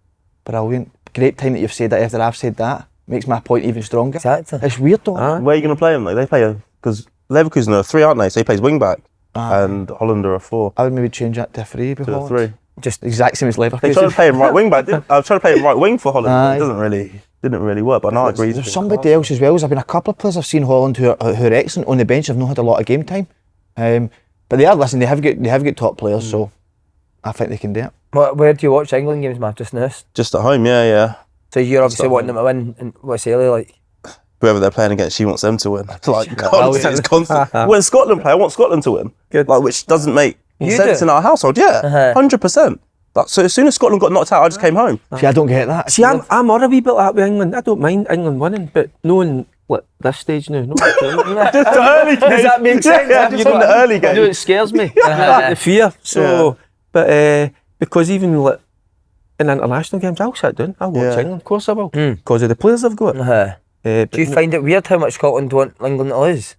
Brilliant. Great time that you've said that after I've said that. Makes my point even stronger. Exactly. It's weird though. Where are you going to play him? Like they play because Leverkusen are 3, aren't they? So he plays wing back, and Holland are a 4. I would maybe change that to a 3 before. To a 3. Just exact same as Leverkusen. They tried to play him right wing back. I was trying to play him right wing for Holland. It didn't really work. But I agree. There's somebody else as well. There's been a couple of players I've seen Holland who are excellent on the bench. Have not had a lot of game time, but they are. Listen, they have got top players, so I think they can do it. Where do you watch England games, Matt? Just now? Just at home, yeah. So you're obviously wanting them to win. And what's Haley like? Whoever they're playing against, she wants them to win. Like constant. When Scotland play, I want Scotland to win. Good. Like which doesn't make sense in our household. Yeah, 100%. So as soon as Scotland got knocked out, I just came home. See, I don't get that. See, I'm a wee bit like with England. I don't mind England winning, but knowing this stage now, just the early game. Does that make sense? Yeah, just in the early game. I know it scares me. The fear. So, but because even in international games, I'll sit down. I'll watch England. Of course I will, because of the players they've got. Do you find it weird how much Scotland want England to lose?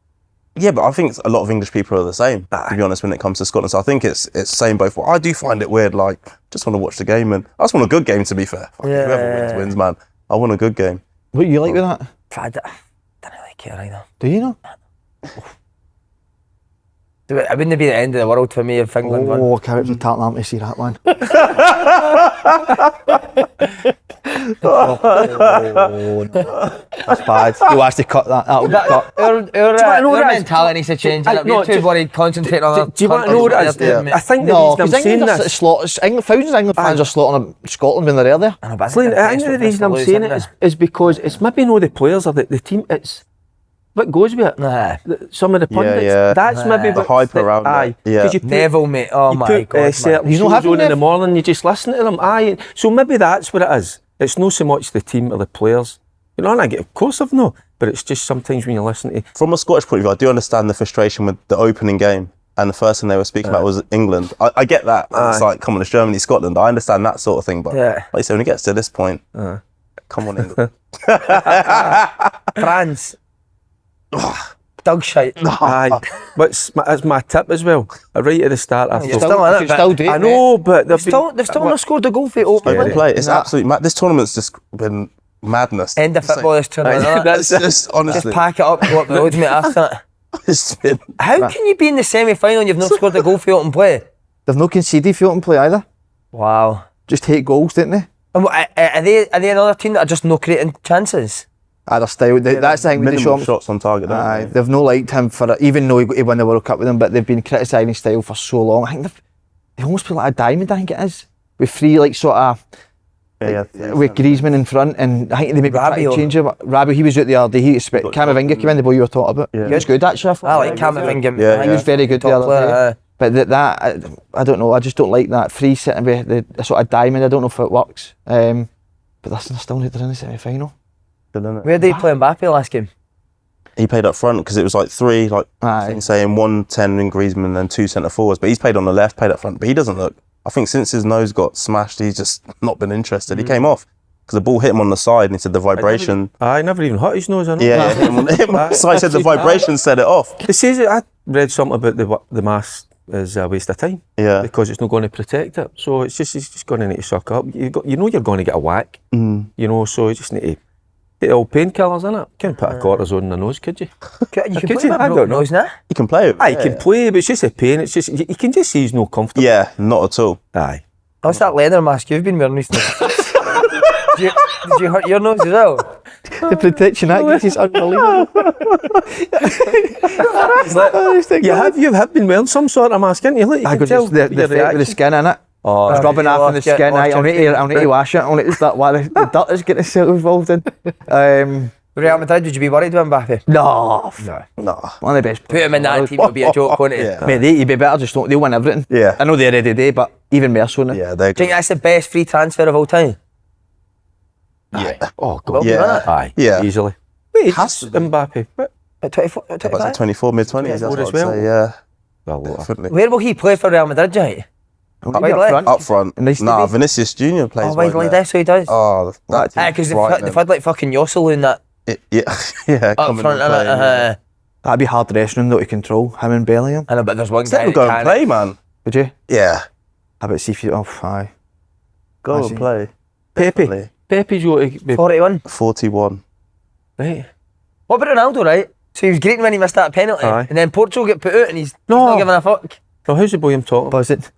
Yeah, but I think a lot of English people are the same, to be honest, when it comes to Scotland. So I think it's same both ways. I do find it weird, like, just want to watch the game, and I just want a good game, to be fair. Whoever wins, man. I want a good game. What do you like with that? I don't really care either. Do you know? It wouldn't be the end of the world for me if England won. Oh, I can't wait for Tottenham to see that, man. Oh, no. That's bad. You have to cut that. That'll be cut. Our mentality needs to change. We're too worried concentrating on Do you want to know what it is? I think the No, reason I'm because saying England this... thousands of England fans are slaughtering Scotland when they're there. I think the reason I'm saying it is because it's maybe not the players or the team, it's what goes with it. Nah. Some of the pundits, that's maybe The what... hype around it. Yeah. You put, Neville, mate. Oh you my put, God, man. certain He's not shows having on in the Nev. morning, you just listen to them. So maybe that's what it is. It's not so much the team or the players. You know, and of course I've no, but it's just sometimes when you listen to... From a Scottish point of view, I do understand the frustration with the opening game. And the first thing they were speaking about was England. I get that. It's like, come on, it's Germany, Scotland. I understand that sort of thing. But like you say, when it gets to this point, come on, England. France. Dog shite. Aye, but that's my tip as well. Right at the start, I You're thought... still in it, but Still do it, I know, but they've still not scored a goal for it opening. Open play. It's absolutely mad. This tournament's just been madness. End of football this tournament. That's just, Just honestly. pack it up, go up the road, mate, after it. It's been... How can you be in the semi-final and you've not scored a goal for open play? They've no conceded for open play either. Wow. Just hate goals, didn't they? And are they another team that are just not creating chances? Their style. That's the thing with the Minimal shots. shots on target, don't Aye, they? they've no liked him for it, even though he won the World Cup with them, but they've been criticising his style for so long. I think they've almost put like a diamond, I think it is, with three like sort of with Griezmann in front, and I think they maybe tried to change him. Rabiot, he was out the other day. Camavinga came in, the boy you were talking about. Yeah. He was good actually. I thought. I like Camavinga. Yeah, He was very good the Top other day. player, But I don't know. I just don't like that free sitting with the sort of diamond. I don't know if it works. But listen, still need to in the semi-final. Where did he play Mbappe last game? He played up front because it was like three, like Aye. saying 1-10 in Griezmann and then two centre forwards. But he's played on the left, played up front. But he doesn't look. I think since his nose got smashed, he's just not been interested. He came off because the ball hit him on the side, and he said the vibration. I never even hurt his nose, I know. Yeah, hit him on the side. Said the vibration set it off. It says it, I read something about the mask is a waste of time. Yeah. Because it's not going to protect it. So it's just going to need to suck up. You know you're going to get a whack. You know, so you just need to get all painkillers in it. Can't put a cortisone in the nose, could you? You can Could play you? with I broken don't know. nose now. He can play it. Aye, he can play, but it's just a pain. It's just you can just see he's not comfortable. Yeah, not at all. Aye. What's that leather mask you've been wearing recently? did you hurt your nose as well? The protection that gives is unbelievable. You have been wearing some sort of mask, haven't you? Look, you I can could tell just the your effect with the reaction. skin in it. Oh, It's rubbing off on the yeah, skin. I'll need to wash it. I'll need to start why the dirt is getting itself involved in. Real Madrid, would you be worried with Mbappe? No. No. One of the best. Put him in that team would be a joke, wouldn't it? Yeah. Mate, they'd be better, just don't. They'll win everything. Yeah. I know they already do, but even more so now. Yeah, they. Do you think that's the best free transfer of all time? Yeah. Oh, Well, God. Yeah. Aye, Yeah. easily. Wait, Has to be. Mbappe. What? At 24, at About 25? 24, mid-20s, that's Yeah, what as I'd well. say, yeah. Well, Definitely. Where will he play for Real Madrid, Jay? Up front. Up front. Nice to Nah, be. Vinicius Junior plays Oh, why right that's what he does? Oh, that Because they've had like fucking Yossel in that yeah, yeah. up coming front, and playing, yeah. That'd be hard dressing room though to control. Him and Bellingham. I know, but there's one guy Let him that go and can. play, man. Would you? Yeah, I bet see if you. Oh, aye. go I and see. play. Pepe. Definitely. Pepe's got to be... 41. 41. Right. What about Ronaldo, right? So he was great when he missed that penalty, Aye. and then Portugal get put out, and he's No. not giving a fuck. Well, who's the boy I'm talking about? Was it?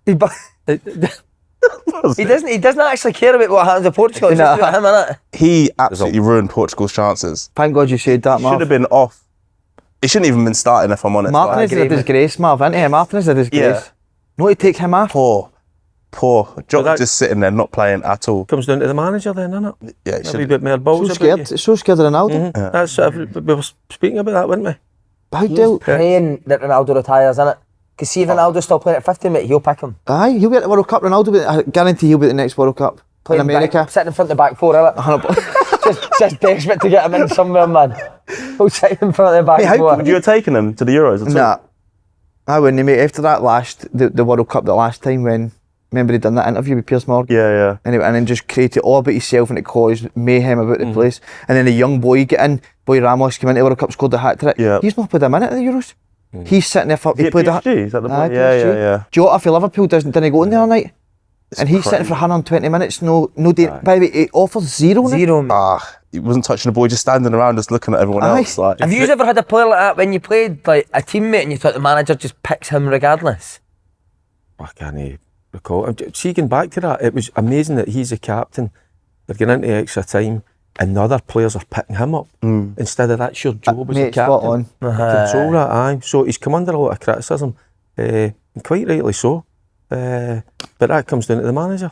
He doesn't actually care about what happens to Portugal. It's just Nah. about him, innit? He absolutely ruined Portugal's chances. Thank God you said that, Should have Marv. been off. He shouldn't even been starting, if I'm honest. Martin is a agree, mate. disgrace, Marv, isn't he? Martin is a disgrace. Yeah. No, to take him off. Poor. Jota that- just sitting there not playing at all. Comes down to the manager then, innit? Yeah, he A wee should. bit more balls So about scared. you. So scared of Ronaldo. That's sort of, we were speaking about that, weren't we? How do? Praying that Ronaldo retires, innit? Because see if Ronaldo's still playing at 50, mate, he'll pick him. Aye, he'll be at the World Cup. Ronaldo, but I guarantee he'll be at the next World Cup in Playing America. back, sitting in front of the back four, innit? just desperate to get him in somewhere, man. He'll sit in front of the back Mate, how four. Would you have taken him to the Euros at all? Nah, I wouldn't, mate. After that the World Cup, the last time when, remember he done that interview with Piers Morgan? Yeah. And then just created all about himself and it caused mayhem about the place. And then the young boy Boy Ramos came into the World Cup, scored the hat-trick. Yeah. He's not played a minute at the Euros. He's sitting there for, Is he he at played PSG? Is that the Aye, boy? Yeah. PSG. Jota for Liverpool didn't go in there all night. And he's sitting for 120 minutes, no day. By the way, he offers zero. Zero, mate. He wasn't touching the ball, just standing around, just looking at everyone else. Like, have you ever had a player like that when you played, like a teammate, and you thought the manager just picks him regardless? I can't recall. See, going back to that, it was amazing that he's the captain. They're getting into extra time, and the other players are picking him up instead of that's your job as a Mate, spot captain. on. Control that, aye. So he's come under a lot of criticism, and quite rightly so. But that comes down to the manager.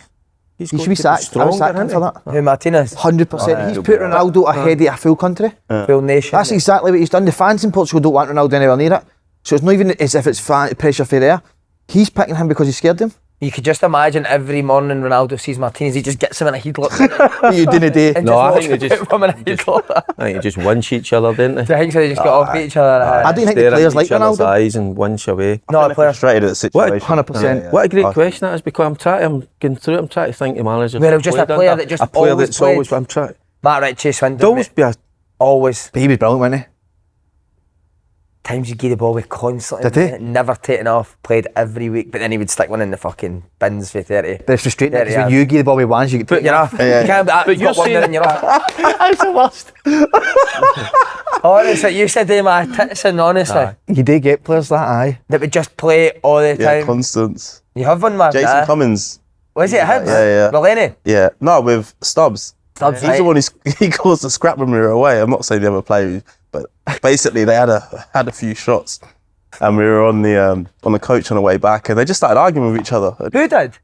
He should be sacked. I was sacked him for that. Who, Martinez? 100%. He's put Ronaldo ahead of a full country. Full nation. That's exactly what he's done. The fans in Portugal don't want Ronaldo anywhere near it. So it's not even as if it's pressure for there. He's picking him because he scared him. You could just imagine every morning Ronaldo sees Martinez, he just gets him in a headlock. You didn't do. And No, I just think they watch him in a headlock. I think you just winch each other, didn't they? I think so, they just got off each other. I don't think the players like Ronaldo. Eyes and winch away. Not a player. frustrated at the situation. 100%. What a great question that is, because I'm going through it, I'm trying to think of managers. Well, just a player that just a player always that's always, played. I'm trying. Matt Ritchie, Swindon. There'll always be a. Always. But he was brilliant, wasn't he? Times you give the ball with constantly. Did he? Never taken off, played every week, but then he would stick one in the fucking bins for 30. But it's frustrating because 30 when you give the ball with ones, you get put You're off. You can't, but you're got one saying- there and you're off. That's the worst. Honestly, you said my tits and honestly, You do get players that, aye. that would just play all the Yeah, time. Constance. You have one, man. Jason Cummins. Was it Hibs? Yeah. Mulaney? Yeah. No, with Stubbs. Stubbs, He's right. the one he caused the scrap when we were away. I'm not saying the other player, but basically they had a few shots, and we were on the coach on the way back, and they just started arguing with each other. Who did?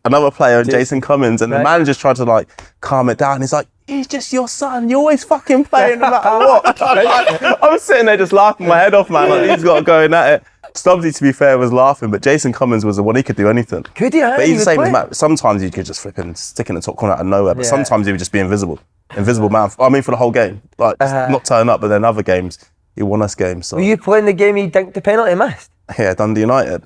Another player, Jason Cummins, and the man just tried to like calm it down. He's like, "He's just your son. You're always fucking playing no matter what." I was sitting there just laughing my head off, man. Like, he's got going at it. Stubbsy, to be fair, was laughing, but Jason Cummins was the one, he could do anything. Could he? But he's the same as Matt. Sometimes you could just flipping stick in the top corner out of nowhere, but Yeah. sometimes he would just be invisible. Invisible man. I mean, for the whole game. Like, just not turn up, but then other games, he won us games. So. Were you playing the game he dinked the penalty and missed? Yeah, Dundee United.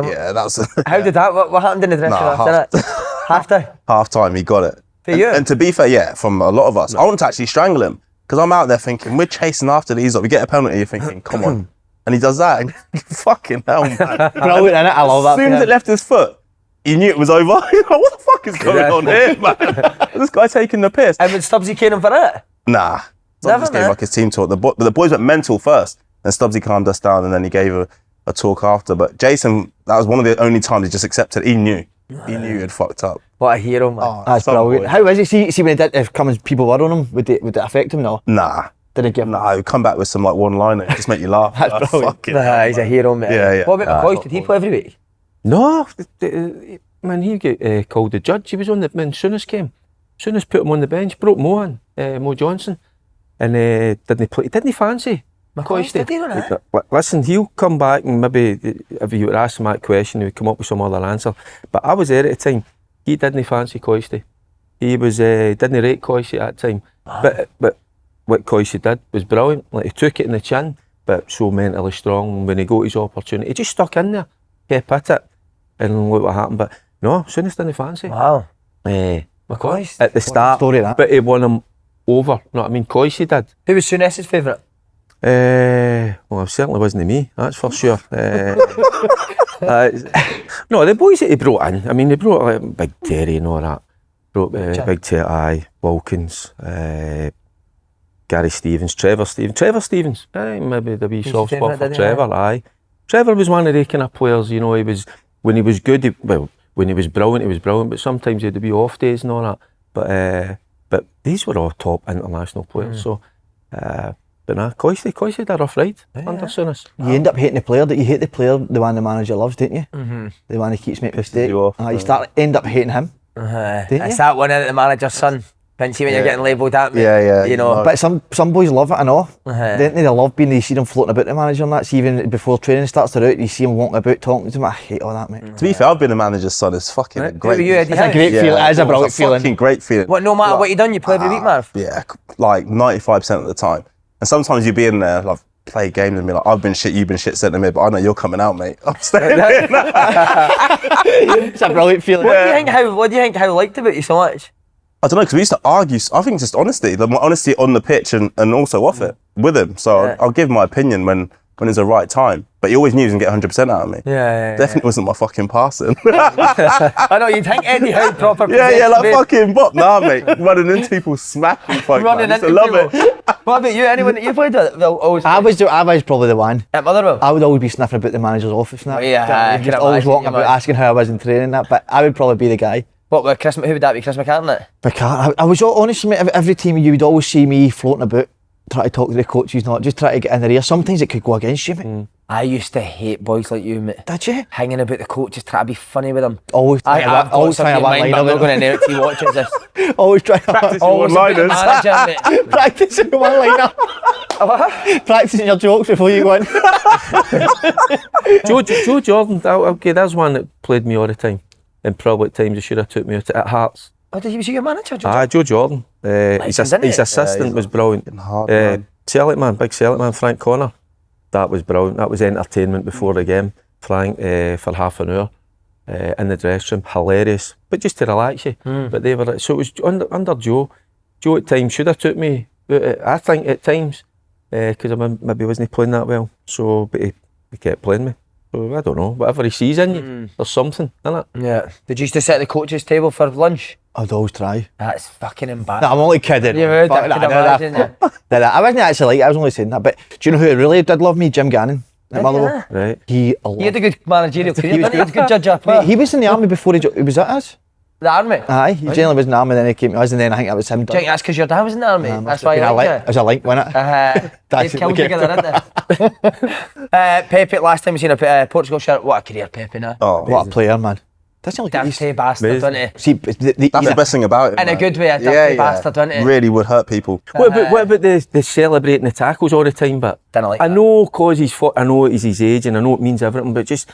Yeah, that was How did that? What happened in the dressing room after that? Half time. half time, he got it. For you? And to be fair, yeah, from a lot of us, I want to actually strangle him because I'm out there thinking, we're chasing after these, like, we get a penalty, you're thinking, come on. And he does that, and fucking hell, man. Brilliant, innit? I love that. As soon as it left his foot, he knew it was over. He's like, what the fuck is going on here, man? This guy taking the piss. And would Stubbsy cane him for it? Nah. Never, Stubbs just gave man. like his team talk. But the boys went mental first, and Stubbsy calmed us down, and then he gave a talk after. But Jason, that was one of the only times he just accepted. He knew. He knew he had fucked up. What a hero, man. That's Some brilliant. boy. How is it? See when it did, if Cummins people were on him, would it affect him? No. Nah. Did it give him? Nah, he'd come back with some like one-liner, just make you laugh. That's brilliant. Fucking Nah, hell, he's a man. hero, mate. Yeah. What about McCoy? Did he top play every week? No, man, he got called the judge. He was on the when Souness came. Souness put him on the bench, brought Mo in, Mo Johnson, and didn't play. Didn't he fancy McCoy? Did he not? Listen, he'll come back and maybe if you were asking that question, he would come up with some other answer. But I was there at the time. He didn't fancy Coisty. He was didn't rate Coisty at that time. But what Coisty did was brilliant. Like, he took it in the chin, but so mentally strong. When he got his opportunity, he just stuck in there, kept at it, and look what happened. But no, Souness didn't fancy. Wow. McCoy at the start, Story that. but he won him over. You know what I mean? Coisty did. Who was Souness's favourite? Well, it certainly wasn't me, that's for sure. No, the boys that he brought in, I mean, they brought like Big Terry and all that. Brought Big Terry, Wilkins, Gary Stevens, Trevor Stevens. Maybe the wee He's soft your spot favourite, for didn't he? Trevor, aye. Trevor was one of the kind of players, you know, when he was good, when he was brilliant, but sometimes he had to be off days and all that. But these were all top international players, so... But nah, Coisty did a rough ride under Souness. You end up hating the player, you hate the player, the one the manager loves, don't you? Mm-hmm. The one who keeps making mistakes. you off, You end up hating him. It's that one in the manager's son. Can you see when you're getting labelled that? Yeah. You know. But some boys love it, I know. Don't they? They love being, you see them floating about the manager and that. See, even before training starts, they're out, you see them walking about talking to him. I hate all that, mate. To be fair, I've been a manager's son. It's fucking a great. Who were you, Eddie It's a Howe? great feeling. It is a brilliant It's feeling. fucking great feeling. What, no matter what you done, you play every week, Marv? Yeah, like 95% of the time. And sometimes you'd be in there, like, play games and be like, I've been shit, you've been shit, sent to me, but I know you're coming out, mate. I'm staying here. It's a brilliant feeling. What do you think Howe liked about you so much? I don't know, because we used to argue. I think just honesty, the honesty on the pitch and also off it with him. So I'll give my opinion when when it's the right time. But he always knew he was going to get 100% out of me. Yeah. Definitely wasn't my fucking passing. I know, you'd think Eddie Howe proper. yeah, like fucking bop. Nah, mate. Running into people, smacking folk. Running Man. into I love people. it. What about you? Anyone that you played with? They'll always I was probably the one. at Motherwell. I would always be sniffing about the manager's office now. Oh, yeah, I just can always imagine, walking you about might. asking how I was in training and that. But I would probably be the guy. What with Chris? Who would that be? Chris McCartney? But I was honestly, mate, every team you would always see me floating about, trying to talk to the coaches, not just trying to get in their ear. Sometimes it could go against you, mate. I used to hate boys like you, mate. Did you? Hanging about the coaches, trying to be funny with them. Always trying Always to trying to one mind, but I'm not going to narrate he watches this. Always trying to Practice Always a bit of one-liners. manager, mate. practicing one liner. Practicing your jokes before you go in. Joe Jordan, okay, there's one that played me all the time. And probably at times he should have took me out at Hearts. Oh, did he was your manager, George? Joe Jordan. His Legend, isn't assistant he? was brilliant. Hard, man. Celtic man, big Celtic man, Frank Connor. That was brilliant. That was entertainment before the game. Frank for half an hour in the dressing room, hilarious. But just to relax you. But they were so it was under Joe. Joe at times should have took me. I think at times because I maybe wasn't playing that well. So but he kept playing me. So I don't know. Whatever he sees in you, there's something, isn't it? Yeah. Did you used to sit at the coaches' table for lunch? I'd always try. That's fucking No, embarrassing. I'm only kidding. You would, Fuck I that, could no, imagine that- that. I wasn't actually like I was only saying that. But do you know who really did love me? Jim Gannon at Motherwell. Right. He He had a good managerial career, He was didn't he? He was a good judge up. Mate, he was in the army before he was at us. The army. Aye, he generally was in the army, then he came to us, and then I think that was him. Do you think that's because your dad was in the army? That's why you I like like it. As a link, wasn't it? They've That's killed okay. together, didn't they? Pepe, last time we seen a Portugal shirt, what a career Pepe now. Oh, What a player, man. Doesn't he look at Dirty bastard, doesn't he? See, that's the best thing about it. In a man. good way, a dirty bastard, doesn't he? Really would hurt people. What about the celebrating the tackles all the time? But Didn't like I that. know cause I know it's his age and I know it means everything, but just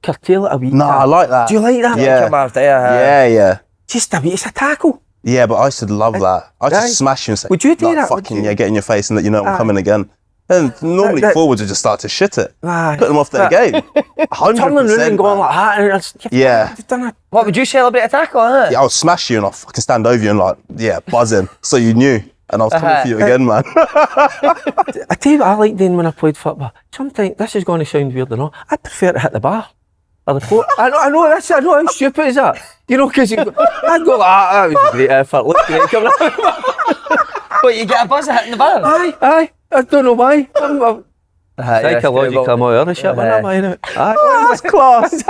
curtail it a wee. Nah, I like that. Do you like that? Yeah. Come after, yeah. Yeah. Just a wee. It's a tackle. Yeah, but I used to love that. I used Aye. to smash you and say, Would you do like, that? Would Fucking you? get in your face and that you know I'm coming again. And normally That- forwards would just start to shit it. Aye. Put them off their game. 100%. Turning around and going man. like that, and it's, Yeah. you've done it. What, would you celebrate a tackle, huh? Yeah, I would smash you and I'll fucking stand over you and like, yeah, buzzing. So you knew. And I was coming for you again, man. I tell you what I like doing when I played football. Sometimes this is going to sound weird or not. I prefer to hit the bar. Or the court. I know how stupid is that? You know, because I'd go like, that was a great effort. Look great coming up. What, you get a buzz at hitting the bar? Aye. I don't know why. I'm psychologically, I'm all other shit, Aye. man. Aye. That's class.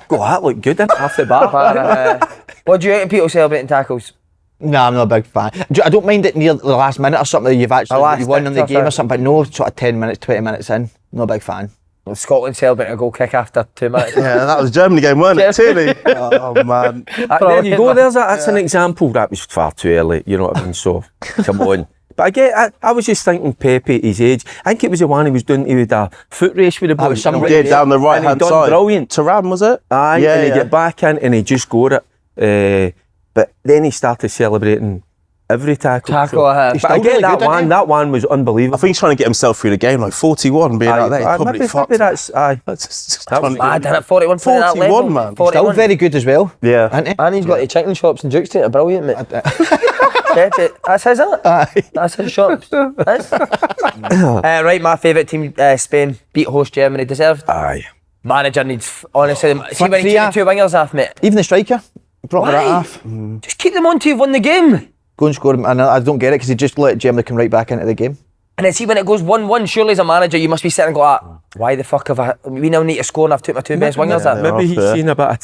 Go, that look good, didn't it? Off the bar. What do you think of people celebrating tackles? No, I'm not a big fan. I don't mind it near the last minute or something that you've actually you won on the tough, game or something, but no sort of 10 minutes, 20 minutes in. Not a big fan. Scotland celebrating a goal kick after 2 minutes. Yeah, that was Germany game, weren't it? Tierney. Oh, man. There you go, that's an example. That was far too early, you know what I mean? So, come on. But I was just thinking Pepe at his age. I think it was the one he was doing, he had a foot race with the boys. was some- Yeah, down the And right he hand done side. brilliant. Turan, was it? Aye, Yeah, and he yeah. get back in and he just scored it. But then he started celebrating every tackle. Tackle, But He's I still get really that good, isn't one. he? That one was unbelievable. I think he's trying to get himself through the game, like 41 being out there. He's probably maybe fucked. that's aye. That's just That was trying to Mad, get- didn't it? 41 playing at that 41, level. man. Still 41. very good as well. Yeah. Isn't he? And he's got the chicken shops and Duke Street, brilliant, mate. Pepe, that's his, isn't it? Aye. That's his shops. Right, my favourite team, Spain, beat host Germany, deserved. Aye. Manager needs, honestly, see when he three took the two wingers off, mate. Even the striker, brought me that Why? half. Just keep them on till you've won the game. Go and score him. And I don't get it because he just let Germany come right back into the game. And then see when it goes 1-1, surely as a manager you must be sitting and go, why the fuck have we now need to score and I've took my two best wingers out. they're Maybe he's off there. seen a bit of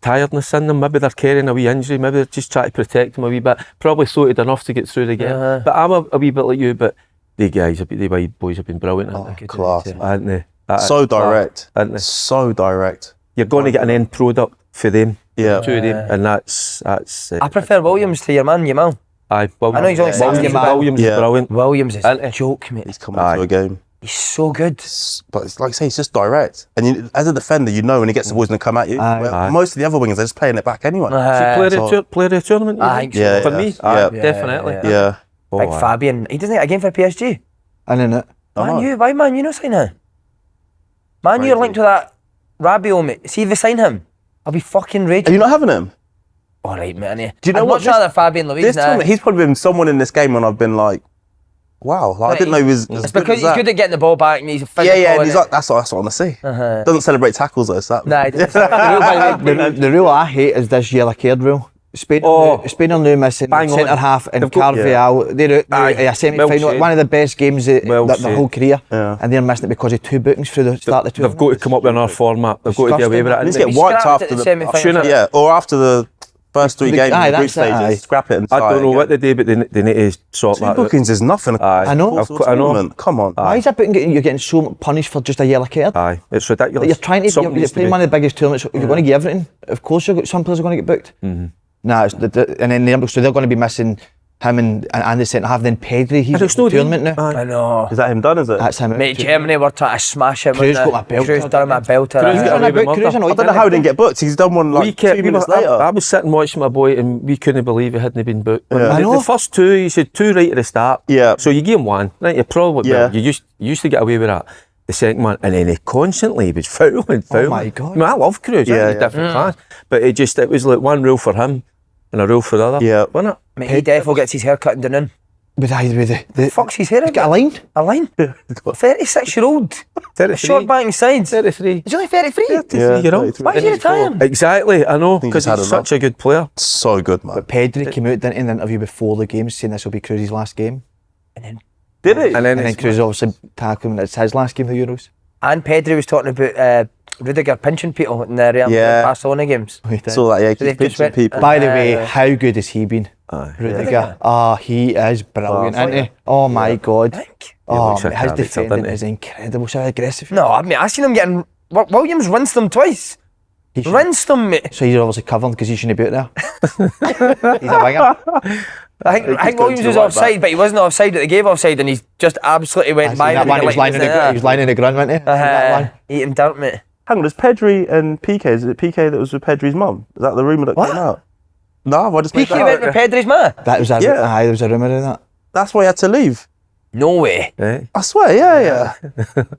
tiredness in them. Maybe they're carrying a wee injury. Maybe they're just trying to protect him a wee bit. Probably sorted enough to get through the game. Uh-huh. But I'm a wee bit like you. But the wee boys have been brilliant, haven't they? Class. Haven't they? So direct. Haven't they? So direct. You're going to get an end product for them. Yeah. Two of them, and that's. I prefer Williams to your man, Yamal. Aye. Williams, I know he's only 60, but- Williams Yeah. is brilliant. Williams is And- a joke, mate. He's coming Aye. to a game. He's so good. But it's like I say, he's just direct. And you, as a defender, you know when he gets the ball's going to come at you. Aye. Well, Aye. most of the other wingers, they're just playing it back anyway. Player of the tournament. you I think? think so. Yeah, For yeah. me, Yeah. definitely. yeah. Yeah. Oh, Big aye. Fabian. He doesn't get a game for PSG. And in it. Why Man U not sign him? Man U are linked to that Rabiot, mate. See if they sign him, I'll be fucking Are raging. you not having him? Alright, mate. Do you know I'd what? much rather Fabian Louise This now. tournament, he's probably been someone in this game when I've been like, wow, like, I didn't know he was as It's good because as he's that. good at getting the ball back and he's physical. Yeah, and and he's like, that's what I want to see. Doesn't celebrate tackles though, so that. Nah, he doesn't. By the way, the rule I hate is this yellow card rule. Spain are now missing Bang on. centre half and They've got- Carvalhal. They're out now Aye. in a semi-final, Well said. one of the best games of Well the said. whole career, Yeah. and they're missing it because of 2 bookings through the start of the They've got to come up with another format. They've got to get away with it. Needs to haven't get they? wiped Scrapped after at the the semi-final. Shouldn't it? yeah, or after the first 3 games aye, in the group that's it, stages. aye. Scrap it and I try don't know again. what they do, but they need to sort 2 that out. bookings is nothing. Aye. I know. I know. Tournament. Come on. Why is that booking you're getting so punished for just a yellow card? Aye, it's ridiculous. Like you're trying to, Something you're needs to playing be- one of the biggest tournaments. You're going to get everything. Of course, some players are going to get booked. Nah, it's and then so they're going to be missing him and the centre half. Then Pedri, he's And at it's the not tournament now. Aye. I know. Is that him done? Is it? That's him. Mate, Germany were trying to smash him. Cruz weren't got they? my belt. Cruz done my belt. Cruz He's got on away a with book. Cruz, I know. I don't know how he didn't get booked. He's done one like 2 minutes later. I was sitting watching my boy and we couldn't believe he hadn't been booked. Yeah. I know. The first 2, he said 2 right at the start. Yeah. So you give him 1, right? You probably Yeah. well, you used to get away with that. The second one, and then he constantly was fouling. Oh my God. I mean, I love Cruz. Yeah, Yeah, yeah. different class, but it was like one rule for him and a rule for the other. Yeah. wasn't it? Mate, he definitely gets his hair cut and done in. With the Fuck's his hair? he's got a line. A line? 36-year-old. 33. Short back and sides. 33. He's only 33. Yeah, you know. 33. Why is he retiring? Exactly, I know, he because just he's had such a good player. So good, man. But Pedri came out in the interview before the game saying this will be Cruz's last game. Did he? And then, And then Cruz obviously tackled him. It's his last game of the Euros. And Pedri was talking about Rudiger pinching people in the Real Yeah. Barcelona games. Saw that, yeah. So Keep they've just pinching went- people. By the way, how good has he been? Aye. Rudiger. He is brilliant, Class. isn't he? Oh my God. Think? looks Mate, like his a character, defending doesn't he? is incredible. So aggressive. No, I mean, I seen him getting... Williams rinsed them twice. He should- Rinsed them, mate. So he's obviously covered because he shouldn't be out there. He's a winger. I think going Williams to was the right offside, but he wasn't offside, but they gave offside and he's just absolutely went by. That him. one, he was lying in the ground, wasn't he? That one. Eating dirt, mate. Hang on, there's Pedri and PK. Is it PK that was with Pedri's mum? Is that the rumour that What? came out? No, have I just made PK that went up? with Pedri's man. That was Yeah. there was a rumour of that. That's why he had to leave. No way. Right. I swear, yeah.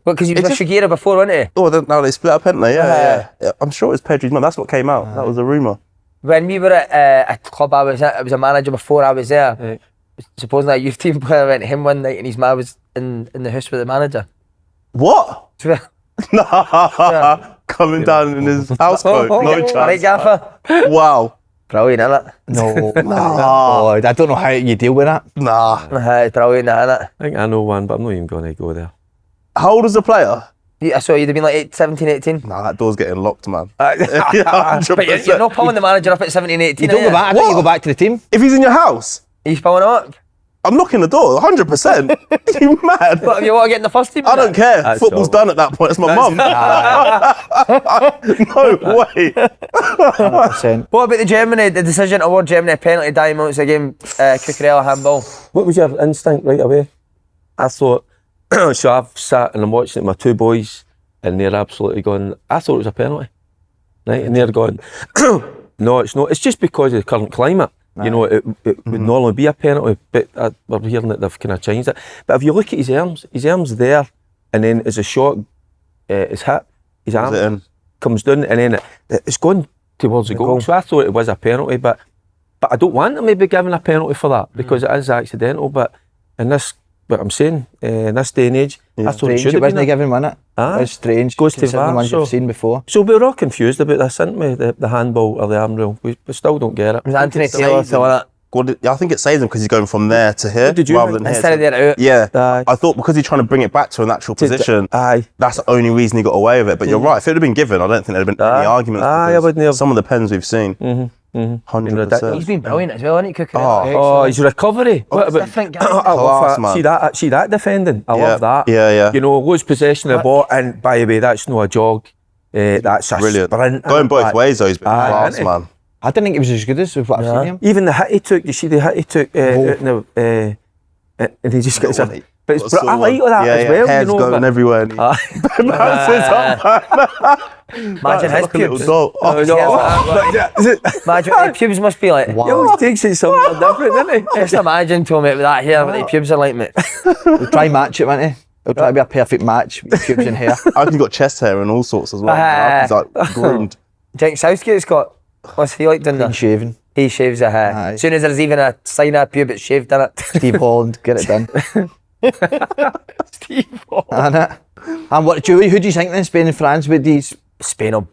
What, because he was It with just- Shakira before, wasn't he? Oh, now they split up, haven't they? Yeah. I'm sure it was Pedri's mum. That's what came out. That was a rumour. When we were at a club I was at, it was a manager before I was there. Right. Supposedly a youth team player went to him one night and his man was in the house with the manager. What? Swear. Nah. Coming down in his houseboat. No Alright, chance. Gaffer. Wow. Brilliant, isn't it? No. God, I don't know how you deal with that. Nah. It's brilliant, isn't it? I think I know one, but I'm not even going to go there. How old is the player? I saw you'd have been like 17, 18. Nah, that door's getting locked, man. But you're not pulling the manager up at 17, 18. You don't are go back. I think you What? go back to the team. If he's in your house, Are you pulling up? I'm knocking the door, 100%. You mad? But if you want to get in the first team? I don't care. That's Football's all. done at that point. It's my mum. No way. 100%. What about the decision to award Germany a penalty dying moments of the game, Cucurella handball? What was your instinct right away? I thought, so I've sat and I'm watching it with my 2 boys and they're absolutely going, I thought it was a penalty. Right? And they're going, no, it's not. It's just because of the current climate. You know, it would normally be a penalty, but we're hearing that they've kind of changed it. But if you look at his arm's there, and then as a shot is hit, his Is it arm in? comes down, and then it's gone towards the goal. So I thought it was a penalty, but I don't want to maybe given a penalty for that because it is accidental. But in this, what I'm saying, in this day and age, I thought it Strange. should It have wasn't been. given, wasn't it? Aye. It's strange. Goes to considering the VAR, ones so- you've seen before. So we were all confused about this, aren't we? The handball or the arm rule. We still don't get it. Was Anthony Taylor still in it? I think it saves him because he's going from there to here did you rather think? than here. Instead of to- there out. Yeah. Aye. I thought because he's trying to bring it back to a natural position, Aye. that's the only reason he got away with it. But you're right. If it had been given, I don't think there'd have been any arguments. Aye, I because wouldn't have. Some of the pens we've seen, 100%. He's been brilliant as well, hasn't he, Cucurella? Oh, his recovery. What about different guy. I love Class, that. man. See that defending. I Yeah. love that. Yeah. You know, lose possession of the ball, and by the way, that's no a jog. That's a Brilliant. sprint. Going both Like, ways though, he's been Aye, class, hasn't he? man. I didn't think it was as good as what I've seen him. Even the hit he took. You see the hit he took, and he just gets a. But it's, I like that as well. Hair's you know, going but- everywhere. And he bounces up. Imagine his Like a little pubes. doll. Oh, no. Imagine what the pubes must be like. He always takes it somewhere different, doesn't he? Just imagine, Tommy, with that hair, what the pubes are like, mate. He'll try and match it, won't he? He'll try to be a perfect match with pubes and hair. I think he's got chest hair and all sorts as well. He's like groomed. Jake Southgate's got, what's he like doing Clean that? shaven. He shaves a hair. Aye. As soon as there's even a sign of pube, it's shaved in it. Steve Holland, get it done. Steve. And what, Julie, who do you think then, Spain and France, with these? Spain will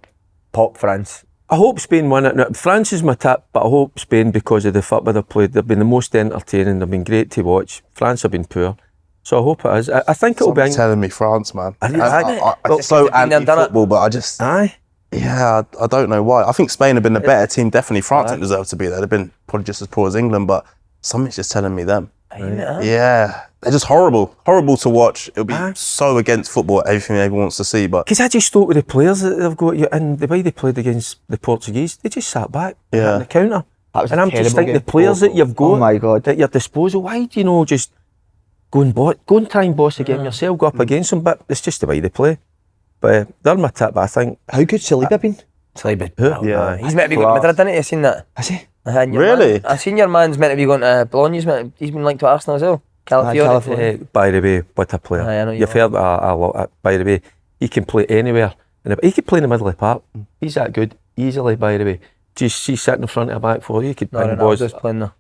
pop France. I hope Spain win it. Now, France is my tip, but I hope Spain, because of the football they've played, they've been the most entertaining, they've been great to watch. France have been poor. So I hope it is. I think it'll be... telling me France, man. I'm Well, so they've done it. anti-football, but I just... Aye. Yeah, I don't know why. I think Spain have been the better team. Definitely France don't deserve to be there. They've been probably just as poor as England, but something's just telling me them. Yeah, they're just horrible to watch. It'll be so against football, everything everyone wants to see. But Because I just thought with the players that they've got, and the way they played against the Portuguese, they just sat back on the counter. That was And a I'm just terrible thinking, game. the players that you've got Oh my God. at your disposal, why do you know just go and try and boss the game yourself, go up against them? But it's just the way they play. But they're my tip. But I think How good Saliba been? yeah, He's meant to be going to Madrid, didn't he? I've seen that. Has he? Really? I've seen your man's meant to be going to Bologna. He's been linked to Arsenal as well. Calafiore. by the way, what a player. Aye, I know You've heard a lot. By the way, he can play anywhere. He could play in the middle of the park. He's that good, easily. By the way, just see sitting in front of a back four. He could ping balls. Just playing there.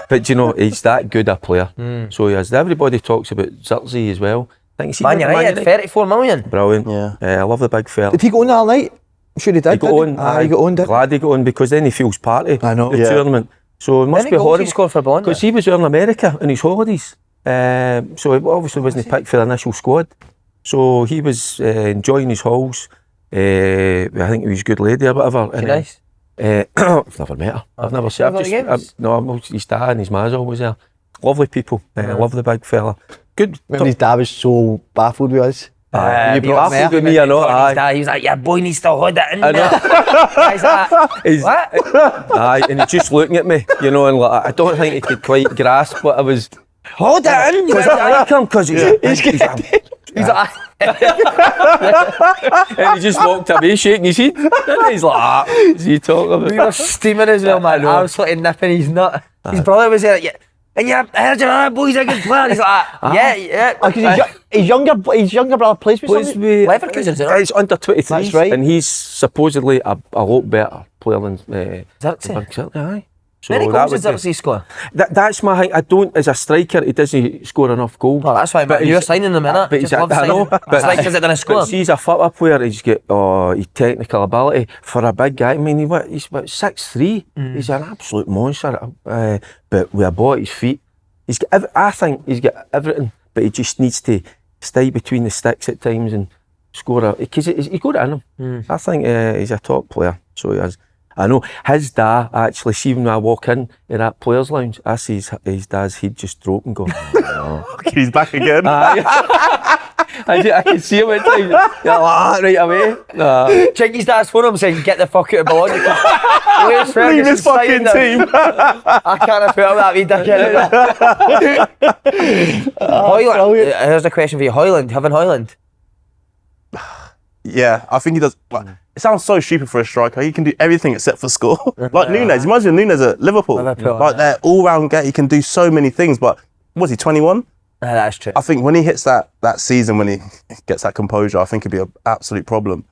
But you know, he's that good a player. So he is. Everybody talks about Zirkzee as well. I think he's Man United, 34 million. brilliant. Yeah. I love the big fella. Did he go on all night? I'm sure he did. He got didn't on. He got on, did Glad he got on, because then he feels part of I know. the Yeah. tournament. So it must Many be goals he horrible. scored for Bologna. Because he was over in America on his holidays. So he obviously wasn't picked for the initial squad. So he was enjoying his halls. I think he was a good lady or whatever. Is he nice? I've never met her. I've never seen her. Never got the games? No, his dad and his ma's always there. Lovely people. Love the big fella. Good. Remember his dad was so baffled with us. You brought him baffled with me or not? Aye. He was like, yeah, boy needs to hold it in I there. know. He's like, He's- what? Aye, and he's just looking at me, you know, and like, I don't think he could quite grasp what I was. Hold it in. Because I like him, because He's like, and he just walked away shaking his head. And he's like, what's he talking about? we were steaming as well, man. Absolutely nipping his nut. His brother was there, yeah. And yeah, I heard your boy's a good player. He's like, yeah. Because his younger brother plays with Plays somebody. with Leverkusen, isn't it? He's under 23. That's right. And he's supposedly a lot better player than Zirkzee? Zirkzee, aye. So Many that goals did would be- Zirkzee score? That's my thing. I don't, as a striker, he doesn't score enough goals. Well, that's why you're he's- signing them, innit? But he's, Just love I know, signing strikers that didn't score. But see, he's a football player. He's got his technical ability for a big guy. I mean, he's about 6'3". He's an absolute monster. But with a ball at his feet, he's got. I think he's got everything, but he just needs to stay between the sticks at times and score because he's got it in him. I think he's a top player. So he is. I know his dad actually. See when I walk in that players' lounge, I see his dad's head just drop and go. Oh. He's back again. I can see him at times. You're like, right away. Check his dad's phone up saying, get the fuck out of Bologna. Where's Leave Ferguson this fucking signing them? team. I can't afford that wee dickhead. Hoyland. Here's a question for you. Hoyland, having Hoyland. Yeah, I think he does. Like, it sounds so stupid for a striker. He can do everything except for score. Like Nunes. Imagine Nunes at Liverpool. Like they're all-round guy. He can do so many things. But was he 21? That's true. I think when he hits that season, when he gets that composure, I think it'd be an absolute problem.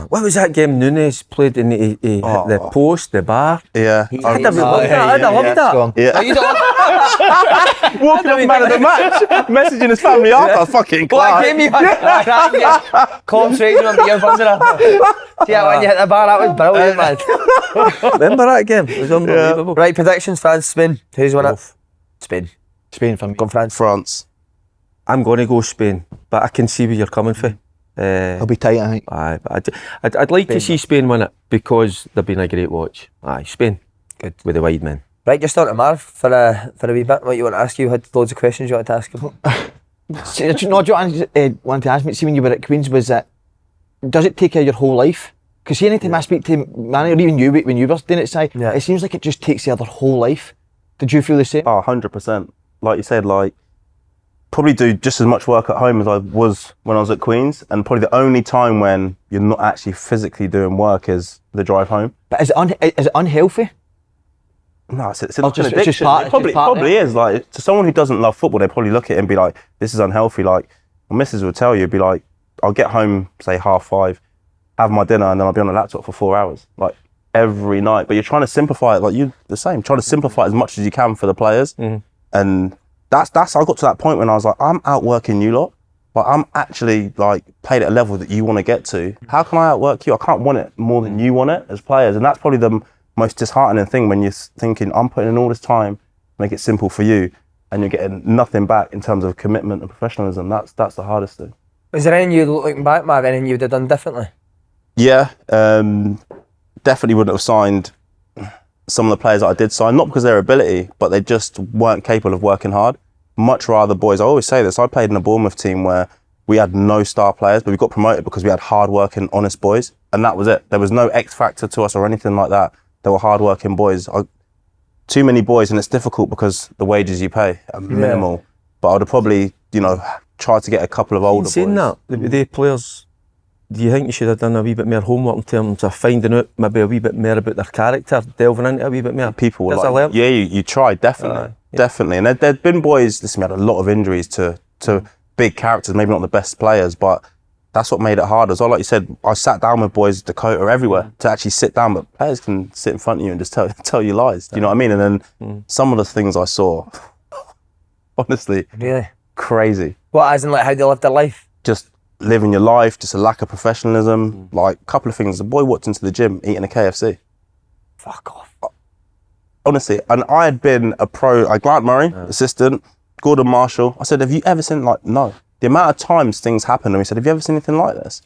What was that game Nunes played in? He hit the post, the bar. Yeah. I'd have loved that. I'd have loved that. Yeah. Oh, you don't Walking off man of the match, messaging his family after, fucking What class. game you had? Concentrating on the earphones and that. See that when you hit the bar, that was brilliant, man. Remember that game? It was unbelievable. Right, predictions, France, Spain. Who's winning? Spain. Spain for me. Go France. France. I'm going to go Spain, but I can see where you're coming from. It'll be tight, I think. Aye, but I'd like to see Spain win it because they've been a great watch. Aye, Spain. Good. With the wide men. Right, just on to Marv for a wee bit. What you want to ask? You had loads of questions you wanted to ask him. See, do you know what I wanted to ask me? See, when you were at Queen's, was that, does it take your whole life? Because see, anytime I speak to Manny, or even you, when you were doing it, Si, it seems like it just takes their whole life. Did you feel the same? Oh, 100%. Like you said, like, probably do just as much work at home as I was when I was at Queen's, and probably the only time when you're not actually physically doing work is the drive home. But is it unhealthy? No, it's It's an just addiction. part- It probably, it's just part of probably is. Like, to someone who doesn't love football, they probably look at it and be like, this is unhealthy. Like, my missus will tell you, be like, I'll get home, say 5:30, have my dinner, and then I'll be on the laptop for 4 hours, like every night. But you're trying to simplify it, like you the same, trying to simplify it as much as you can for the players. And I got to that point when I was like, I'm outworking you lot, but I'm actually like played at a level that you want to get to. How can I outwork you? I can't want it more than you want it as players. And that's probably the most disheartening thing when you're thinking, I'm putting in all this time to make it simple for you, and you're getting nothing back in terms of commitment and professionalism. That's the hardest thing. Is there anything you looking back, Marv, anything you would have done differently? Yeah, definitely wouldn't have signed some of the players that I did sign, not because of their ability, but they just weren't capable of working hard. Much rather boys, I always say this, I played in a Bournemouth team where we had no star players, but we got promoted because we had hard-working, honest boys, and that was it. There was no X factor to us or anything like that. They were hard-working boys. Too many boys, and it's difficult because the wages you pay are minimal. But I'd have probably, tried to get a couple of older boys. Saying that, the players, do you think you should have done a wee bit more homework in terms of finding out maybe a wee bit more about their character, delving into a wee bit more? People were like, you tried, definitely. Definitely. And there'd been boys, listen, we had a lot of injuries to big characters, maybe not the best players, but that's what made it harder. So like you said, I sat down with boys, Dakota, everywhere, to actually sit down, but players can sit in front of you and just tell you lies. Do you know what I mean? And then some of the things I saw, honestly, Really? crazy. What, as in like how they live their life? Just living your life, just a lack of professionalism. Like a couple of things. The boy walked into the gym eating a KFC. Fuck off. Honestly, and I had been a pro, Grant Murray, assistant, Gordon Marshall. I said, have you ever seen, no. The amount of times things happen, and we said, have you ever seen anything like this?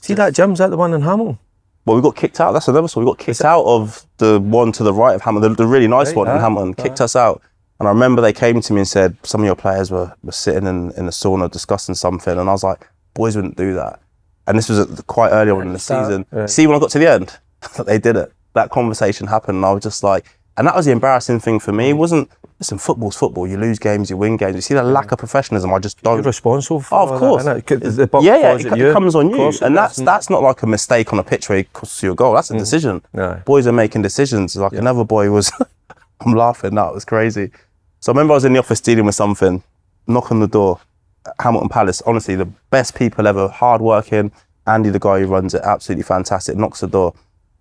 See that gym's that the one in Hamilton? Well, we got kicked out. That's another story. We got kicked out of the one to the right of Hamilton, the really nice one in Hamilton, kicked us out. And I remember they came to me and said, some of your players were sitting in the sauna discussing something. And I was like, boys wouldn't do that. And this was quite early on in the season. See, when I got to the end, they did it. That conversation happened, and I was just like, and that was the embarrassing thing for me. It wasn't, listen, football's football. You lose games, you win games. You see the lack of professionalism, I just don't. You're responsible for of course. that, It comes on you. And that's not like a mistake on a pitch where it costs you a goal. That's a decision. No. Boys are making decisions. Like another boy was, I'm laughing now, it was crazy. So I remember I was in the office dealing with something, knock on the door, Hamilton Palace, honestly, the best people ever, hard-working. Andy, the guy who runs it, absolutely fantastic, knocks the door.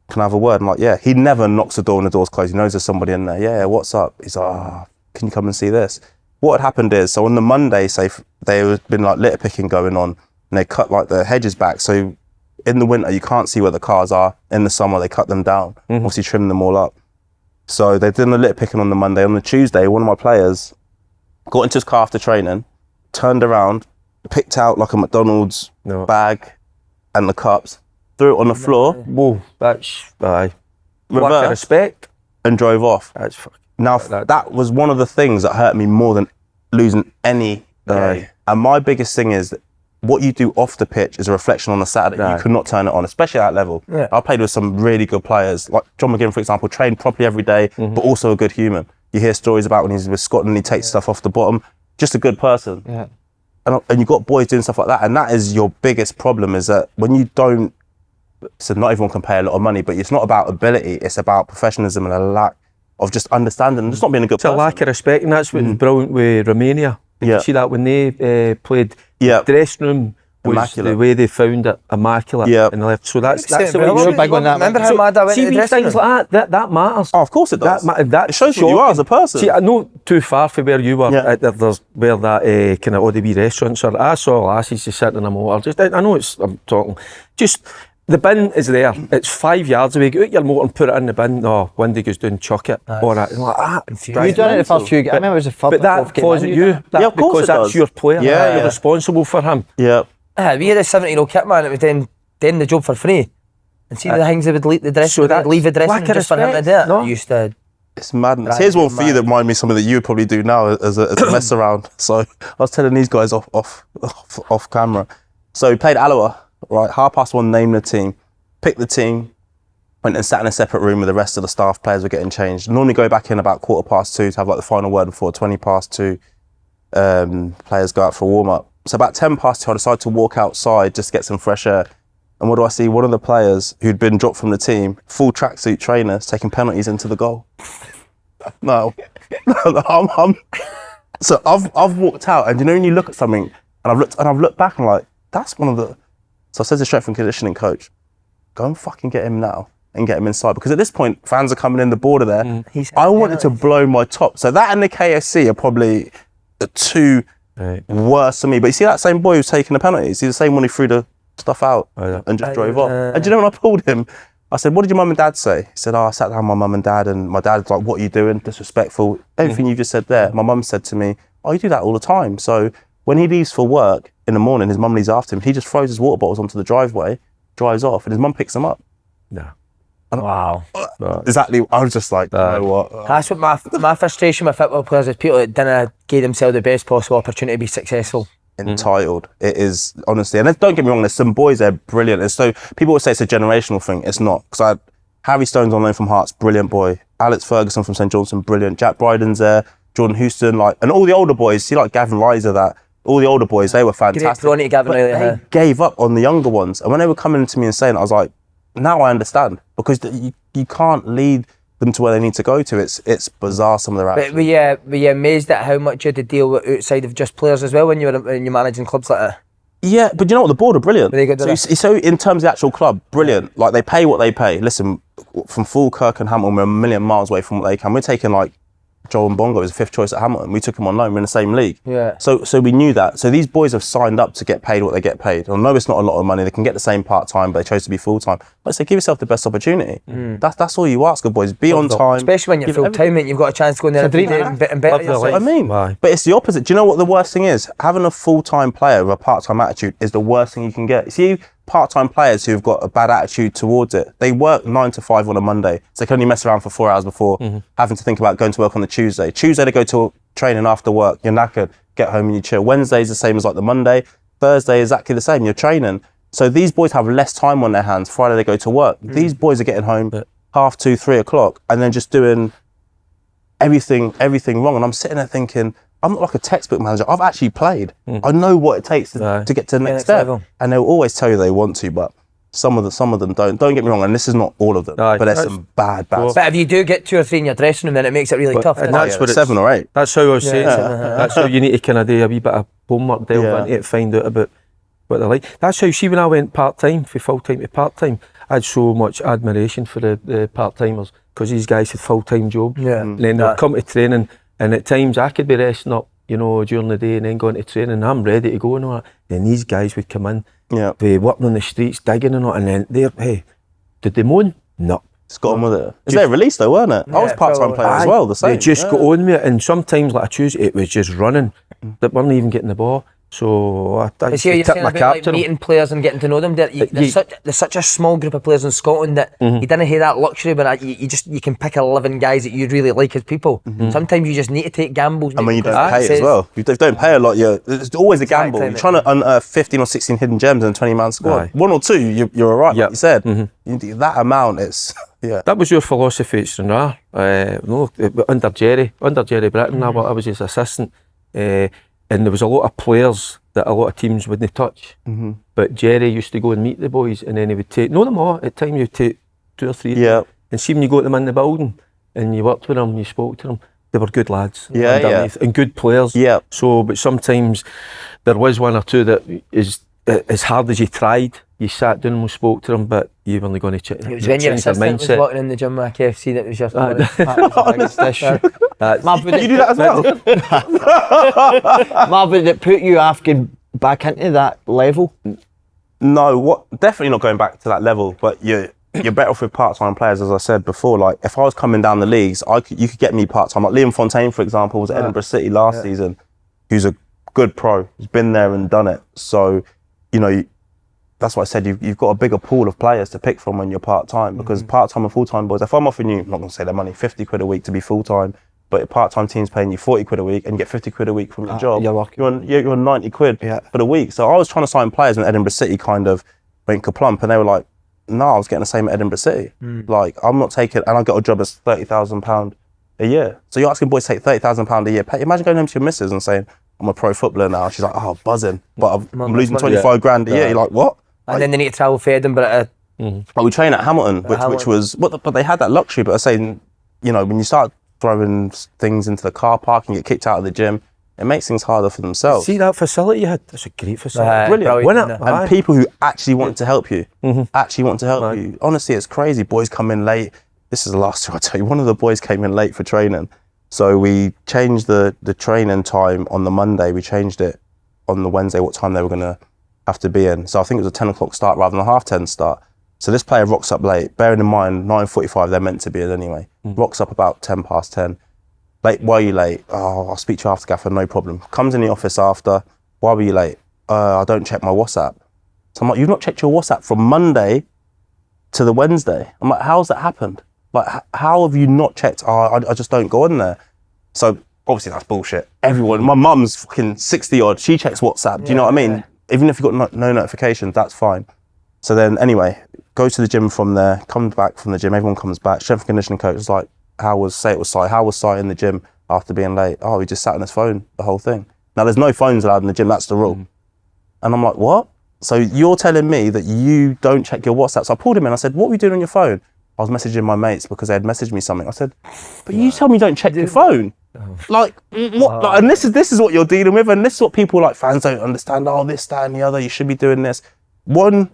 Can I have a word? I'm like, yeah. He never knocks the door when the door's closed. He knows there's somebody in there. Yeah, what's up? He's like, can you come and see this? What had happened is, so on the Monday, there had been like litter picking going on, and they cut like the hedges back. So in the winter, you can't see where the cars are. In the summer, they cut them down, obviously trim them all up. So they did the litter picking on the Monday. On the Tuesday, one of my players got into his car after training, turned around, picked out like a McDonald's bag and the cups, threw it on the floor. Whoa, that's lack of reversed, respect. and drove off. That's fucking. Now, that was one of the things that hurt me more than losing any game. And my biggest thing is that what you do off the pitch is a reflection on the Saturday. You could not turn it on, especially at that level. Yeah. I played with some really good players, like John McGinn, for example, trained properly every day, but also a good human. You hear stories about when he's with Scotland, he takes stuff off the bottom. Just a good person. Yeah. And you've got boys doing stuff like that. And that is your biggest problem, is that when you don't, so not everyone can pay a lot of money, but it's not about ability, it's about professionalism and a lack of just understanding and just not being a good person. It's a lack of respect, and that's what's brilliant with Romania. Did you see that when they played? The dressing room was immaculate. The way they found it immaculate and left. So that's it, you're big on that. Remember how mad I went to the dressing room? Things like that matters. Oh, of course it does. That it shows who you are as a person. See, I know too far from where you were. There's where that kind of all the wee restaurants are. I saw lasses just sitting in a motor. I know I'm talking. Just the bin is there. It's 5 yards away. Get out your motor and put it in the bin. No, Windy goes down, chuck it. Or like that. You done it the first few games. I remember it was the third. But that falls at you. Of course because that's your player. You're responsible for him. Yeah. We had a 70-year-old kit man that was doing the job for free. And see the things they would leave the dressing room, leave the dressing room just for him to do it. No. Used to. It's madness. Here's one for you that remind me of something that you would probably do now as a mess around. So I was telling these guys off camera. So we played Alloa, right? 1:30, named the team, picked the team, went and sat in a separate room with the rest of the staff. Players were getting changed. Normally go back in about 2:15 to have like the final word before 2:20. Players go out for a warm up. So about 2:10, I decided to walk outside just to get some fresh air. And what do I see? One of the players who'd been dropped from the team, full tracksuit trainers, taking penalties into the goal. No, so I've walked out, and you know when you look at something, and I've looked back and like, that's one of the. So I said to the strength and conditioning coach, go and fucking get him now and get him inside, because at this point fans are coming in, the border there. I wanted to blow my top. So that and the KFC are probably too worse than me. But you see that same boy who's taking the penalties? He's the same one who threw the stuff out and just drove off. And do you know when I pulled him, I said, what did your mum and dad say? He said, I sat down with my mum and dad, and my dad's like, what are you doing? Disrespectful. Everything you just said there. My mum said to me, oh, you do that all the time. So when he leaves for work in the morning, his mum leaves after him, he just throws his water bottles onto the driveway, drives off, and his mum picks them up. No. Wow. Exactly. I was just like, you know what? That's what my frustration with football players is, people that didn't give themselves the best possible opportunity to be successful. Entitled. It is, honestly, and don't get me wrong, there's some boys that are brilliant. And so people would say it's a generational thing. It's not, because Harry Stone's on loan from Hearts, brilliant boy. Alex Ferguson from St Johnstone, brilliant. Jack Bryden's there, Jordan Houston, and all the older boys, see like Gavin Reiser, all the older boys, they were fantastic. Great, Gavin Reiser. They gave up on the younger ones, and when they were coming to me and saying it, I was like, now I understand, because you can't lead them to where they need to go to. It's bizarre, some of their actions. But were you amazed at how much you had to deal with outside of just players as well when you're managing clubs like that? Yeah, but you know what? The board are brilliant. So in terms of the actual club, brilliant. Like, they pay what they pay. Listen, from Falkirk and Hamilton, we're a million miles away from what they can. We're taking like Joel Mbongo as a fifth choice at Hamilton. We took him on loan. We're in the same league. Yeah. So we knew that. So these boys have signed up to get paid what they get paid. I know it's not a lot of money. They can get the same part-time, but they chose to be full-time. Like I say, give yourself the best opportunity. That's all you ask of boys. Be on time. Especially when you're full-time, mate, you've got a chance to go in there and better yourself. I mean, but it's the opposite. Do you know what the worst thing is? Having a full-time player with a part-time attitude is the worst thing you can get. You see, part-time players who've got a bad attitude towards it, they work 9 to 5 on a Monday, so they can only mess around for 4 hours before having to think about going to work on the Tuesday. Tuesday they go to training after work, you're knackered, get home and you chill. Wednesday's the same as like the Monday. Thursday exactly the same, you're training. So these boys have less time on their hands. Friday they go to work. These boys are getting home 2:30, 3 o'clock and then just doing everything wrong. And I'm sitting there thinking, I'm not like a textbook manager. I've actually played. I know what it takes to get to the next step. Level. And they'll always tell you they want to, but some of them don't. Don't get me wrong, and this is not all of them, but there's some bad stuff. But if you do get 2 or 3 in your dressing room, then it makes it really tough. And that's what 7 or 8. That's how I was saying. That's how you need to kind of do a wee bit of homework, delve into it, find out about what they're like. That's how, see, when I went part-time, from full-time to part-time, I had so much admiration for the part-timers, because these guys had full-time jobs. And then they'd come to training, and at times I could be resting up, during the day and then going to training, and I'm ready to go and all that. Then these guys would come in, be working on the streets, digging and all, and then hey, did they moan? No. It's got on with it. It's their release though, weren't it? I was part-time player as well, the same. They just got on with it, and sometimes, like a Tuesday, it was just running, that weren't even getting the ball. So I tip my cap to meeting players and getting to know them. There's such a small group of players in Scotland that you didn't have that luxury, but you can pick 11 guys that you really like as people. Sometimes you just need to take gambles. And when you don't pay as well, you don't pay a lot. There's always a gamble. You're trying to unearth 15 or 16 hidden gems in a 20-man squad. 1 or 2, you're all right. Like you said, that amount is. That was your philosophy at Stranraer. Under Jerry Britton, I was his assistant. And there was a lot of players that a lot of teams wouldn't touch. But Jerry used to go and meet the boys, and then he would take, know them all, at times he would take 2 or 3 of them. And see when you got them in the building, and you worked with them, you spoke to them, they were good lads. And good players. So, but sometimes there was 1 or 2 that is, as hard as you tried, you sat down and spoke to them, but you weren't going to check. It was when your assistant was walking in the gym at KFC that was just Marvin, you do that as well? Marvin, did it put you off getting back into that level? No, definitely not going back to that level, but you're better off with part-time players, as I said before. Like, if I was coming down the leagues, you could get me part-time. Like Liam Fontaine, for example, was at Edinburgh City last season, who's a good pro, who's been there and done it. So, that's why I said you've got a bigger pool of players to pick from when you're part-time, because part-time and full-time boys, if I'm offering you, I'm not going to say their money, 50 quid a week to be full-time, but a part-time team's paying you 40 quid a week and you get 50 quid a week from your job, you're on 90 quid for the week. So I was trying to sign players when Edinburgh City kind of went kaplump, and they were like, no, I was getting the same at Edinburgh City. Like, I'm not taking, and I got a job as £30,000 a year. So you're asking boys to take £30,000 a year. Imagine going home to your missus and saying, I'm a pro footballer now. She's like, oh, buzzing, but I'm losing 25 grand a year. You're like, what? And then they need to travel for Edinburgh. But we train at Hamilton, which was, but they had that luxury. But I was saying, when you start throwing things into the car park and get kicked out of the gym, it makes things harder for themselves. See that facility you had? That's a great facility. Brilliant. And people who actually want to help you, Honestly, it's crazy. Boys come in late. This is the last thing I'll tell you. One of the boys came in late for training, So we changed the training time on the Monday. We changed it on the Wednesday, what time they were going to have to be in. So I think it was a 10 o'clock start rather than a 10:30 start. So this player rocks up late, bearing in mind 9:45 they're meant to be in anyway. Rocks up about 10:10. Late, why are you late? Oh, I'll speak to you after, Gaffer, no problem. Comes in the office after, why were you late? I don't check my WhatsApp. So I'm like, you've not checked your WhatsApp from Monday to the Wednesday. I'm like, how's that happened? Like, how have you not checked? I just don't go on there. So obviously that's bullshit. Everyone, my mum's fucking 60 odd, she checks WhatsApp, do you know what I mean? Even if you've got no notifications, that's fine. So then anyway, go to the gym from there, come back from the gym, everyone comes back, strength and conditioning coach is like, how was Si in the gym after being late? Oh, he just sat on his phone the whole thing. Now there's no phones allowed in the gym, that's the rule. And I'm like, what? So you're telling me that you don't check your WhatsApp? So I pulled him in, I said, what were you doing on your phone? I was messaging my mates because they had messaged me something. I said, but you tell me you don't check your phone. Like, what? Like, and this is what you're dealing with, and this is what people like fans don't understand. Oh, this, that, and the other, you should be doing this. One,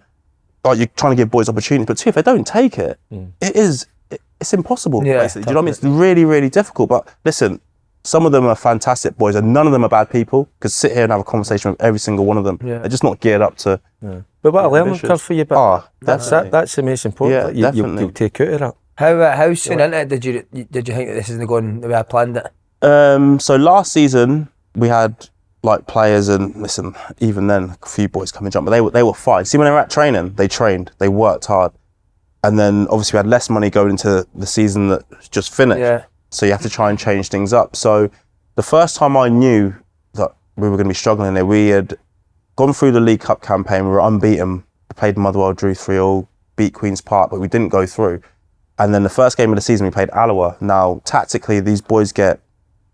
like you're trying to give boys opportunities, but two, if they don't take it, it's impossible, basically. Do you know what I mean? It's really, really difficult. But listen, some of them are fantastic boys and none of them are bad people. Could sit here and have a conversation with every single one of them. They're just not geared up to... But what a learning curve for you, but that's the most important. Yeah, definitely. You'll take out of that. How soon into it did you think that this isn't going the way I planned it? So last season, we had like players and listen, even then, a few boys come and jump, but they were fine. See, when they were at training, they trained, they worked hard. And then obviously we had less money going into the season that just finished. Yeah. So you have to try and change things up. So the first time I knew that we were going to be struggling there, we had gone through the League Cup campaign, we were unbeaten, we played Motherwell, drew 3-3, beat Queen's Park, but we didn't go through. And then the first game of the season, we played Alloa. Now, tactically, these boys get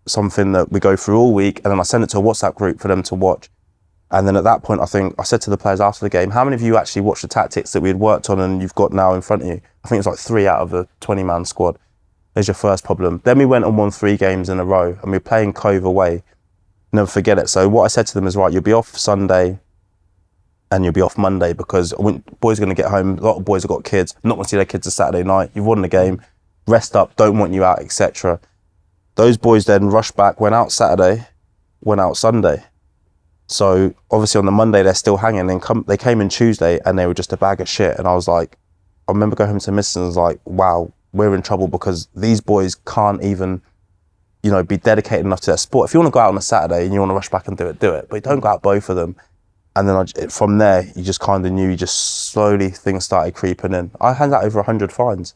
something that we go through all week, and then I send it to a WhatsApp group for them to watch. And then at that point, I think I said to the players after the game, how many of you actually watched the tactics that we had worked on and you've got now in front of you? I think it's like 3 out of the 20-man squad. There's your first problem. Then we went and won 3 games in a row, and we were playing Cove away. Never forget it. So what I said to them is, right, you'll be off Sunday and you'll be off Monday because boys are going to get home. A lot of boys have got kids, not going to see their kids a Saturday night. You've won the game, rest up, don't want you out, etc. Those boys then rushed back, went out Saturday, went out Sunday. So obviously on the Monday they're still hanging. And they came in Tuesday and they were just a bag of shit. And I was like, I remember going home to Mrs. and I was like, wow, we're in trouble because these boys can't even, be dedicated enough to their sport. If you want to go out on a Saturday and you want to rush back and do it. But you don't go out both of them. And then from there, you just kind of knew, you just slowly things started creeping in. I handed out over 100 fines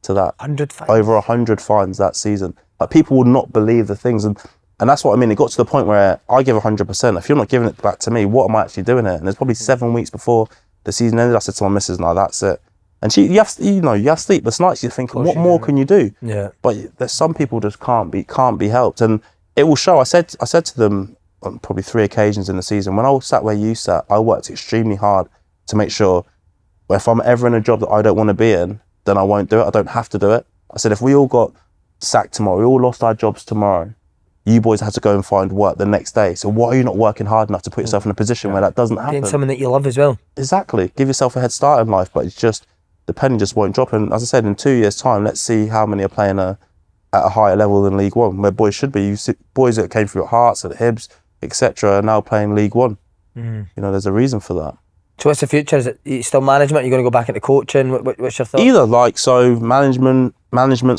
to that. 100 fines? Over 100 fines that season. Like, people would not believe the things. And that's what I mean. It got to the point where I give 100%. If you're not giving it back to me, what am I actually doing it? And there's probably 7 weeks before the season ended, I said to my missus, no, that's it. And you have sleepless nights. You're thinking, what more can you do? Yeah. But there's some people just can't be helped. And it will show. I said to them on probably 3 occasions in the season, when I was sat where you sat, I worked extremely hard to make sure if I'm ever in a job that I don't want to be in, then I won't do it. I don't have to do it. I said, if we all got sacked tomorrow, we all lost our jobs tomorrow, you boys had to go and find work the next day. So why are you not working hard enough to put yourself in a position where that doesn't happen? Doing something that you love as well. Exactly. Give yourself a head start in life, but it's just, the penny just won't drop. And as I said, in 2 years' time, let's see how many are playing at a higher level than League One, where boys should be. You see, boys that came through at Hearts, at Hibs, etc., are now playing League One. There's a reason for that. So what's the future? Is it still management? Are you going to go back into coaching? What's your thought? Either, management,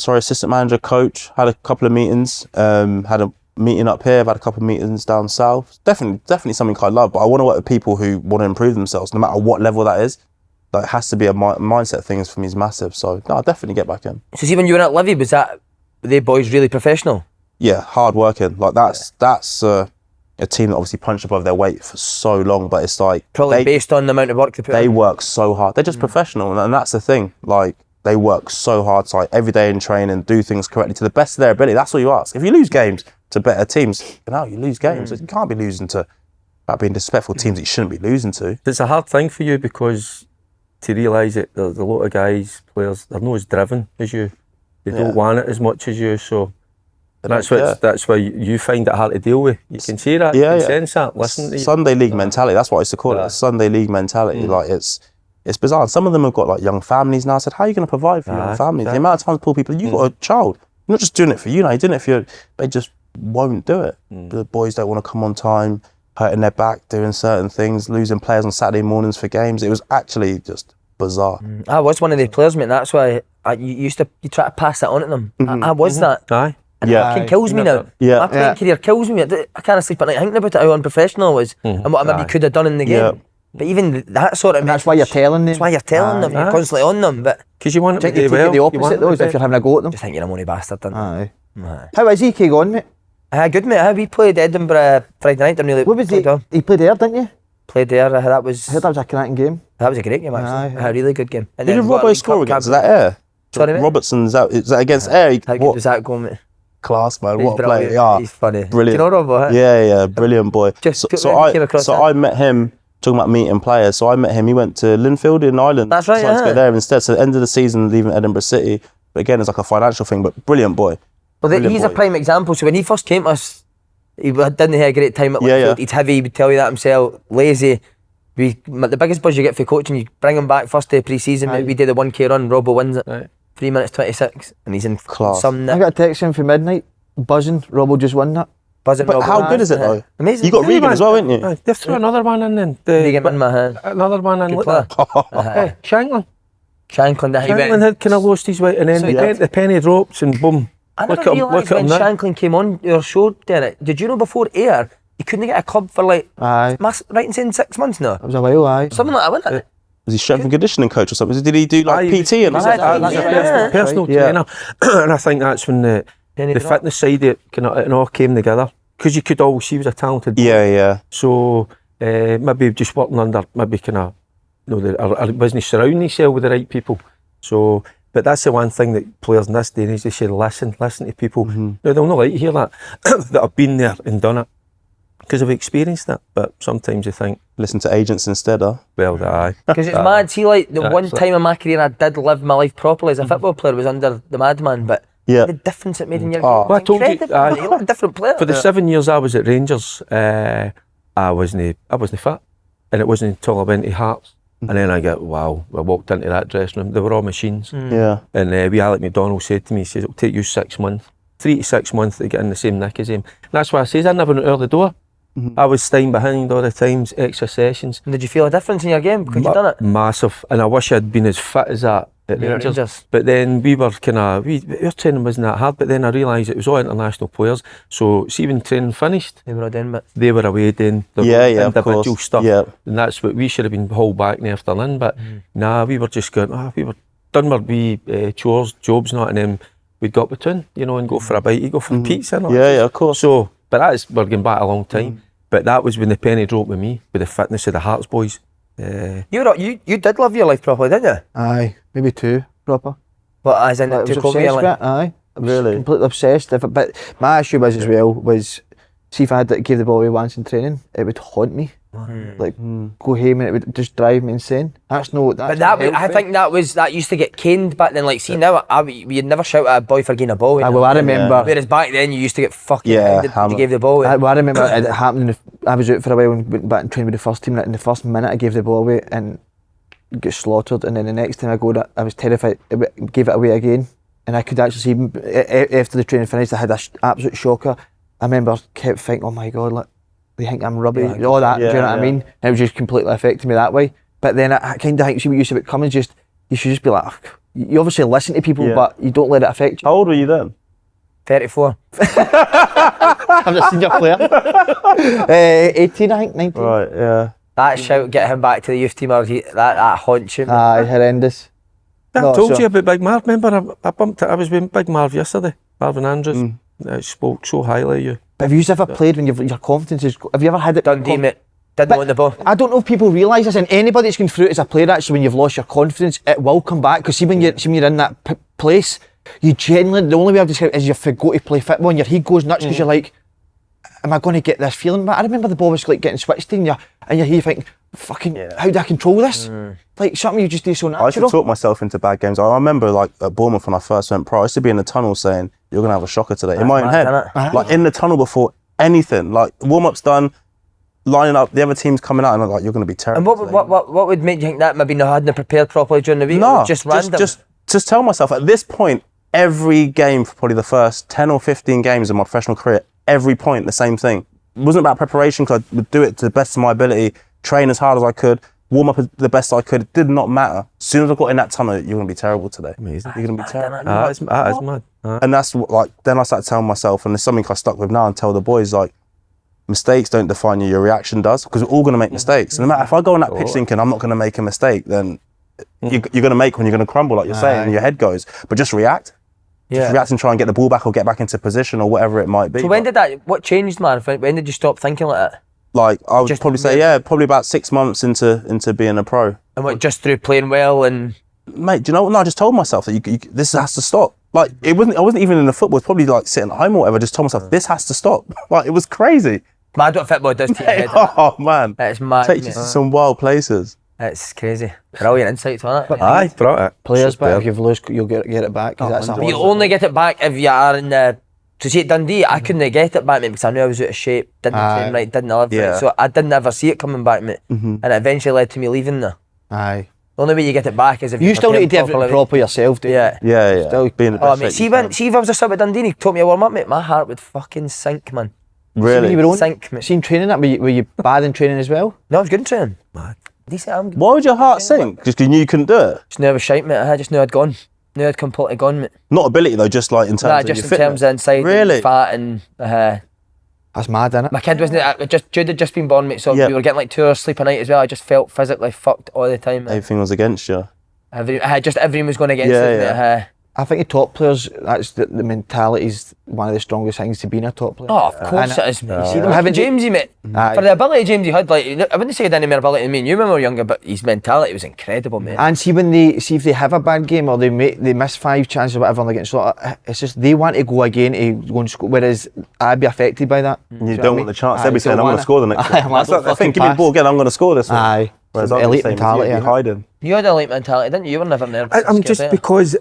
assistant manager, coach. Had a couple of meetings. Had a meeting up here. I've had a couple of meetings down south. Definitely something I love. But I want to work with people who want to improve themselves, no matter what level that is. Like, it has to be a mindset thing. For me is massive. So no, I'll definitely get back in. So see, when you were at Livy, were they boys really professional? Yeah, hard working. Like that's a team that obviously punched above their weight for so long, but it's like probably based on the amount of work they put in. They work so hard. They're just professional, and that's the thing. Like, they work so hard, so like every day in training, do things correctly to the best of their ability. That's all you ask. If you lose games to better teams, you lose games. You can't be losing to being disrespectful teams that you shouldn't be losing to. It's a hard thing for you because to realise that there's a lot of players, they're not as driven as you. They don't want it as much as you, so that's why you find it hard to deal with. You can see that, you can sense that, listen to Sunday League mentality, that's what I used to call it, Sunday League mentality. Like, it's bizarre. Some of them have got like young families now. I said, how are you going to provide for your young families? The amount of times I pull people, you've got a child, not just doing it for you, you're doing it for you. They just won't do it. The boys don't want to come on time, hurting their back, doing certain things, losing players on Saturday mornings for games. It was actually just bizarre. I was one of the players, mate. That's why you try to pass that on to them. I was that. Aye. And it fucking kills me now. Yeah. My playing career kills me. I can't sleep at night thinking about it, how unprofessional I was and what I maybe could have done in the game. Yeah. But even that sort of And that's why you're telling them. That's why you're telling them. You're constantly on them. But Because you want I it think to do you take well. it the You want opposite it though, to is if be- I you're having a go at them. just think you're a money bastard. Don't Aye. you? Aye. How is he, Keegan, mate? Good, mate. We played Edinburgh Friday night. Didn't really What was played he? well. He played there, didn't you? Played there. That I was heard that was a cracking game. a great game actually. Aye. A really good game. And Who did then got a Robbo League score Cup against? Is cap- that Air? Sorry, mate? Robertson, is that against Air? How good does that go, mate? Class, man. He's What a brilliant. player. Yeah. He's funny. Brilliant. Do you know Robbo? Huh? Yeah, brilliant boy. Just So came across that. I met him, talking about meeting players, so I met him, he went to Linfield in Ireland. That's right, Decided to yeah. go there instead, so end of the season, leaving Edinburgh City. But again, it's like a financial thing, but brilliant boy. Well, Brilliant he's a boy. prime example. So when he first came to us, he didn't have a great time at Yeah, Linfield. yeah. He's heavy, he would tell you that himself, lazy. The biggest buzz you get for coaching, you bring him back first day of pre-season, Aye. we did the 1K run, Robbo wins it. Right. 3 minutes 26, and he's in Class. some I nip. got a text in for midnight, buzzing. Robbo just won that. Buzzing But Robbo. how good is it though? Amazing. You got Regan as well, didn't you? Aye, they've threw another one in then. Regan in my hand. Another one in. Good Look player. at that. Hey, Shanklin. Shanklin, that he Shanklin went. had kind of lost his way, and then So he he went did. the penny drops, and boom. I Look never at him, realised look at when him now. Shanklin came on your show, Derek. Did you know before Air, he couldn't get a club for like, Aye. right in saying 6 months now? That was a while, aye. Something like that, wasn't it? Was he strength and conditioning coach or something? Did he do like Aye, PT and Aye, stuff? aye, That's yeah. a personal Yeah. trainer, and I think that's when the Penny drop. fitness side of it kind of it all came together, because you could all see he was a talented boy. Yeah. So maybe just working under maybe kind of or wasn't surrounding himself with the right people. So, but that's the one thing that players in this day and age, they should listen to people. Now they'll not like to hear that that have been there and done it because they've experienced it. But sometimes you think, Listen to agents instead, huh? well, aye. Because it's mad. See, like the one Actually. time in my career I did live my life properly as a football player was under the madman, but Yeah. the difference it made in your Oh. game Well, I was told you, incredible. aye. You're like a different player. For the 7 years I was at Rangers, I wasn't fit, and it wasn't until I went to Hearts, and then I walked into that dressing room. They were all machines, Yeah. and we Alec McDonald said to me, he says, "It'll take you 6 months, 3 to 6 months to get in the same nick as him." And that's why I says I never went out the door. I was staying behind all the times, extra sessions. And did you feel a difference in your game because you done it? Massive, and I wish I'd been as fit as that at Yeah, Rangers. Rangers. But then we were our training wasn't that hard. But then I realised it was all international players. So see, when training finished, They were all doing bits. they were away doing their Yeah, own yeah, of individual course. stuff, Yeah. and that's what we should have been hauled back and after in. But nah, we were just going. We were done our wee chores, jobs, not, and then we'd go up between, and go for a bite, you go for a pizza. And all. Yeah, of course. So, but we're going back a long time. But that was when the penny dropped with me, with the fitness of the Hearts boys. You did live your life properly, didn't you? Aye. Maybe 2, proper. But as in Like, I it was took over your obsessed with life. it, aye. I was Really? completely obsessed. But my issue was as well see if I had to give the ball away once in training, it would haunt me. Like go home and it would just drive me insane. That's But I think that used to get caned back then. Like, see now, you'd never shout at a boy for getting a ball. I remember. Whereas back then, you used to get fucking Yeah, hounded when you gave the ball away. I remember it happening. I was out for a while and went back and trained with the first team. And in the first minute, I gave the ball away and got slaughtered. And then the next time I go, I was terrified. I gave it away again, and I could actually see after the training finished, I had an absolute shocker. I remember kept thinking, "Oh my God, like they think I'm rubbish." Yeah, All that. Do you know what I yeah. mean? And it was just completely affecting me that way. But then I kind of think, see what you said about Cummins, you should just be like, you obviously listen to people, Yeah. but you don't let it affect you. How old were you then? 34. I'm a senior player. 18, I think, 19. Right, yeah. That shout, get him back to the youth team, that haunts you. Aye, horrendous. I No, told so- you about Big Marv. Remember, I bumped it. I was with Big Marv yesterday, Marvin Andrews. I spoke so highly of you. But have you ever played when your confidence is... Have you ever had it... Dundee, mate. Didn't want the ball. I don't know if people realise this, and anybody that's going through it as a player, actually, when you've lost your confidence, it will come back. Because see, when you're in that place, you genuinely... The only way I've described it is you forgo to play football, and your head goes nuts because you're like, am I going to get this feeling? But I remember the ball was like getting switched in you, and you're here thinking, fucking, how do I control this? Like, something you just do so I used to natural. talk myself into bad games. I remember, like, at Bournemouth when I first went pro, I used to be in the tunnel saying, "You're going to have a shocker today." in my own mad, head. innit? Like, in the tunnel before anything. Like, warm-up's done, lining up, the other team's coming out, and I'm like, "You're going to be terrible." And what would make you think that maybe not hadn't prepared properly during the week? It No, was just random. just tell myself, at this point, every game for probably the first 10 or 15 games of my professional career, every point, the same thing. It wasn't about preparation because I would do it to the best of my ability, train as hard as I could, warm up the best I could. It did not matter. As soon as I got in that tunnel, you're going to be terrible today. Amazing. You're going to be terrible. That is mad. And that's what, like, then I started telling myself, and there's something I stuck with now and tell the boys, like, mistakes don't define you, your reaction does, because we're all going to make mistakes. No matter if I go on that pitch thinking I'm not going to make a mistake, then you're going to make when you're going to crumble, like you're saying, and your head goes. But just react. Just react and try and get the ball back or get back into position or whatever it might be. So what changed, man? When did you stop thinking like that? Like, I would probably say, probably about 6 months into being a pro. And what, just through playing well and... Mate, do you know what? No, I just told myself that this has to stop. Like, I wasn't even in the football, it's probably like sitting at home or whatever, I just told myself, this has to stop. Like, it was crazy. Mad what football does to your head. Oh, man. It's mad. Takes you to some wild places. It's crazy. Brilliant insights on it. Aye, brought it. Players back, if you've lost, you'll get it back. That's But you only get it back if you are in the... So see at Dundee, I couldn't get it back, mate, because I knew I was out of shape, didn't train right, didn't live right. So I didn't ever see it coming back, mate. And it eventually led to me leaving there. Aye. The only way you get it back is if you still need to do it proper yourself, do you? Yeah. Still being oh, mate, see if I was a sub at Dundee and he taught me a warm up, mate, my heart would fucking sink, man. Really? You were on, sink, mate. Seen training that? Were you bad in training as well? No, I was good in training. Mad. Decent, I'm good. Why would your heart sink? Just because you knew you couldn't do it? Just knew I was shite, mate. I just knew I'd gone. Knew I'd completely gone, mate. Not ability though, just like in terms of just your in fitness. terms of inside, Really? fat and... That's mad, innit? my kid wasn't... Jude had just been born, mate, so we were getting like 2 hours sleep a night as well. I just felt physically fucked all the time, mate. Everything was against you. Everyone was going against us, mate. I think the top players, that's the mentality is one of the strongest things to being a top player. Oh, of course it is, mate. You see them Having Jamesy, mate. For the ability Jamesy had, like, I wouldn't say he had any more ability than me and you when we were younger, but his mentality was incredible, mate. And see if they have a bad game or they miss 5 chances or whatever and they get shot, it's just they want to go again to go and score, whereas I'd be affected by that. You don't want the chance. They'll be saying, I'm going to score the next one. I think, give me the ball again, I'm going to score this one. Aye. Whereas elite mentality. Hiding. You had elite mentality, didn't you? You were never nervous. I'm just because,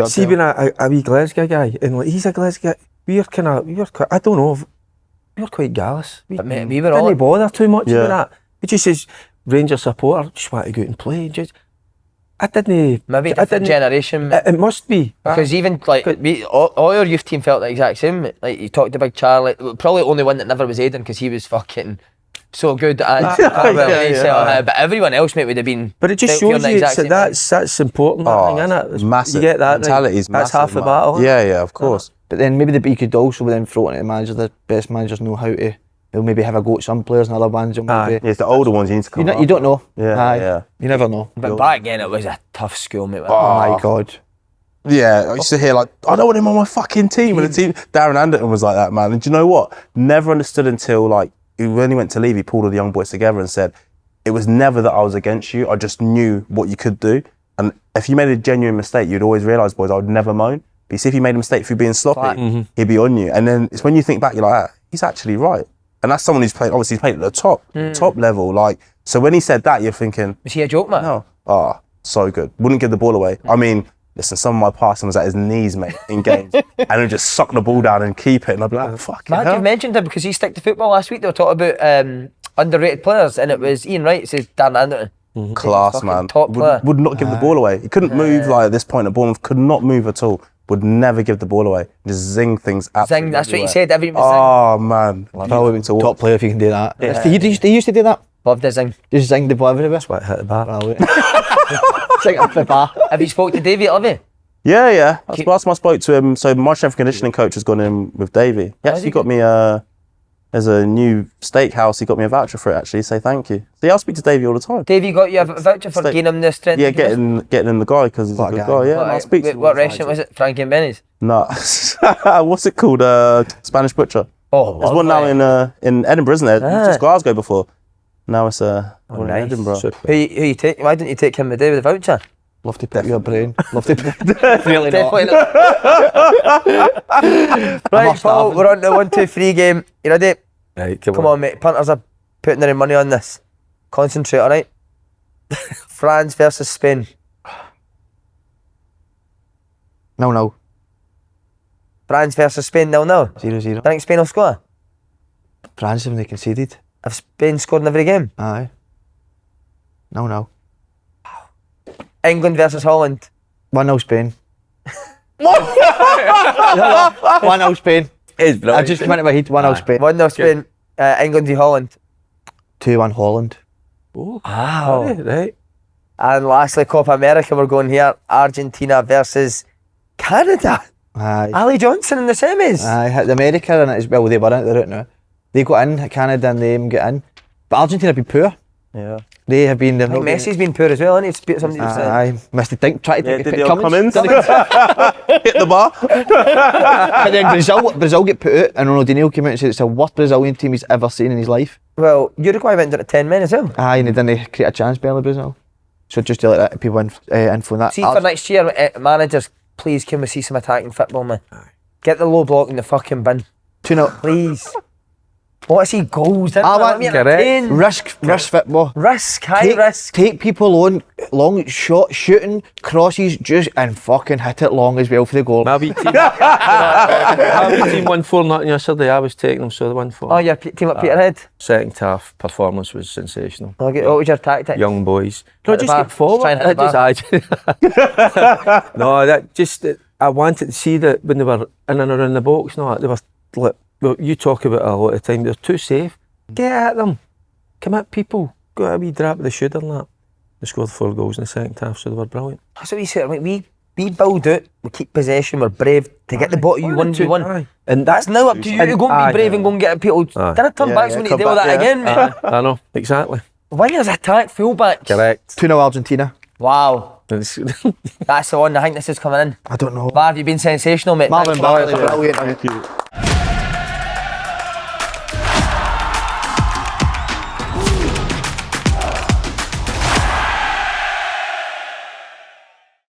see, being a wee Glasgow guy, and like, he's a Glasgow guy, we were quite, I don't know, we were quite gallus. But mate, we were all... Didn't bother too much with that. We just as Rangers supporter, just want to go out and play. I didn't... Maybe a different generation, mate. It must be. Because even, like, all your youth team felt the exact same, mate. Like, you talked to Big Charlie, probably only one that never was Aidan, because he was fucking... so good at but everyone else, mate, would have been. But it just shows you that's important. Isn't it? Massive. You get that. Mentality's that's massive, half the battle. Yeah, of course. But then maybe you could also then throw it at the manager. The best managers know how to. They'll maybe have a go at some players and other ones. It's the older ones you need to come. You don't know. Yeah. You never know. But back then it was a tough school, mate. Oh my God. Yeah, I used to hear like, I don't want him on my fucking team. And the team, Darren Anderton was like that, man. And do you know what? Never understood until like, when he went to leave, he pulled all the young boys together and said, it was never that I was against you, I just knew what you could do. And if you made a genuine mistake, you'd always realise, boys, I would never moan. But you see, if you made a mistake through being sloppy, he'd be on you. And then it's when you think back, you're like, he's actually right. And that's someone who's played, obviously he's played at the top level. Like, so when he said that, you're thinking... Was he a joke, man? No. So good. Wouldn't give the ball away. I mean, listen, some of my passing was at his knees, mate, in games. And he'd just suck the ball down and keep it. And I'd be like, fuck it. You've mentioned him because he stuck to football last week. They were talking about underrated players, and it was Ian Wright says Darren Anderton. Class, man. Top player. Would not give the ball away. He couldn't move like at this point at Bournemouth, could not move at all. Would never give the ball away. Just zing things absolutely. Zing, that's what he said. Everyone was man. Probably top player if you can do that. Yeah. He used to do that. Loved the zing. Just zing the ball everywhere. That's why I hit the bar. Zing up the bar. Have you spoke to Davey at Levy? Yeah. Last time I spoke to him, so my strength and conditioning coach has gone in with Davey. He actually got me there's a new steakhouse, he got me a voucher for it actually, say thank you. See, I'll speak to Davey all the time. Davey got you a voucher for getting him the strength? Yeah, getting him the guy, because he's a good guy, yeah. I'll speak to him. What restaurant was it? Frankie and Benny's? No. What's it called? Spanish Butcher. Oh, there's one now in Edinburgh, isn't there? Just Glasgow before. Now it's nice. in Edinburgh. Who you take? Why didn't you take him the day with the voucher? Love to pick your brain. Love to pick. Really not. Right, Paul, we're on the 1-2-3 game. You ready? Right, come on, mate. Punters are putting their money on this. Concentrate, all right? France versus Spain. 0-0. France versus Spain, 0-0. 0-0. I think Spain will score. France haven't they conceded? Have Spain scored in every game? Aye. 0-0. England versus Holland. 1-0 Spain. 1-0 Spain. It's I brilliant. just came into my head. 1-0 Spain. 1-0 Spain. England v Holland. 2-1 Holland. Oh, Wow. right. And lastly, Copa America, we're going here. Argentina versus Canada. Aye. Ali Johnson in the semis. Aye, hit America and it as well. They were in. They're out now. They got in. Canada and them get in. But Argentina have been poor. Yeah. They have been. I think Messi's been poor as well, hasn't he? It's beat somebody who said. Aye, Mr. Dink tried to Yeah, take did it. he all come in? Hit the bar. But then Brazil get put out, and Ronaldinho came out and said it's the worst Brazilian team he's ever seen in his life. Well, Uruguay went down to 10 men as well. Aye, and then they create a chance barely Brazil. So just to let people info on that. See, for next year, managers, please can we see some attacking football, man? Get the low block in the fucking bin. 2-0. Please. I want to see goals. I want entertained. risk football. Risk, high risk. Take people on long shot shooting crosses, just and fucking hit it long as well for the goal. My wee team, my wee team won 4-0 yesterday. I was taking them, so they won 4. Oh, your team up Peterhead. Second half performance was sensational. Okay, what was your tactic? Young boys. No, Hit the just bar. get forward. Try and hit the No, that just I wanted to see that when they were in and around the box. No, they were like, well, you talk about it a lot of time. They're too safe. Get at them. Come at people. Go at a wee drop of the shoulder and that. They scored 4 goals in the second half, so they were brilliant. That's what we said. Like, we build out, we keep possession, we're brave to get the ball you won. And That's now up to you to go and be brave and go and get people. Don't turn back when you do that again, mate. I know, exactly. Wingers attack, fullback. Correct. 2-0 Argentina. Wow. It's- That's the one. I think this is coming in. I don't know. Marv, you've been sensational, mate. Marvin Thanks for Bartley, that. brilliant. Thank you.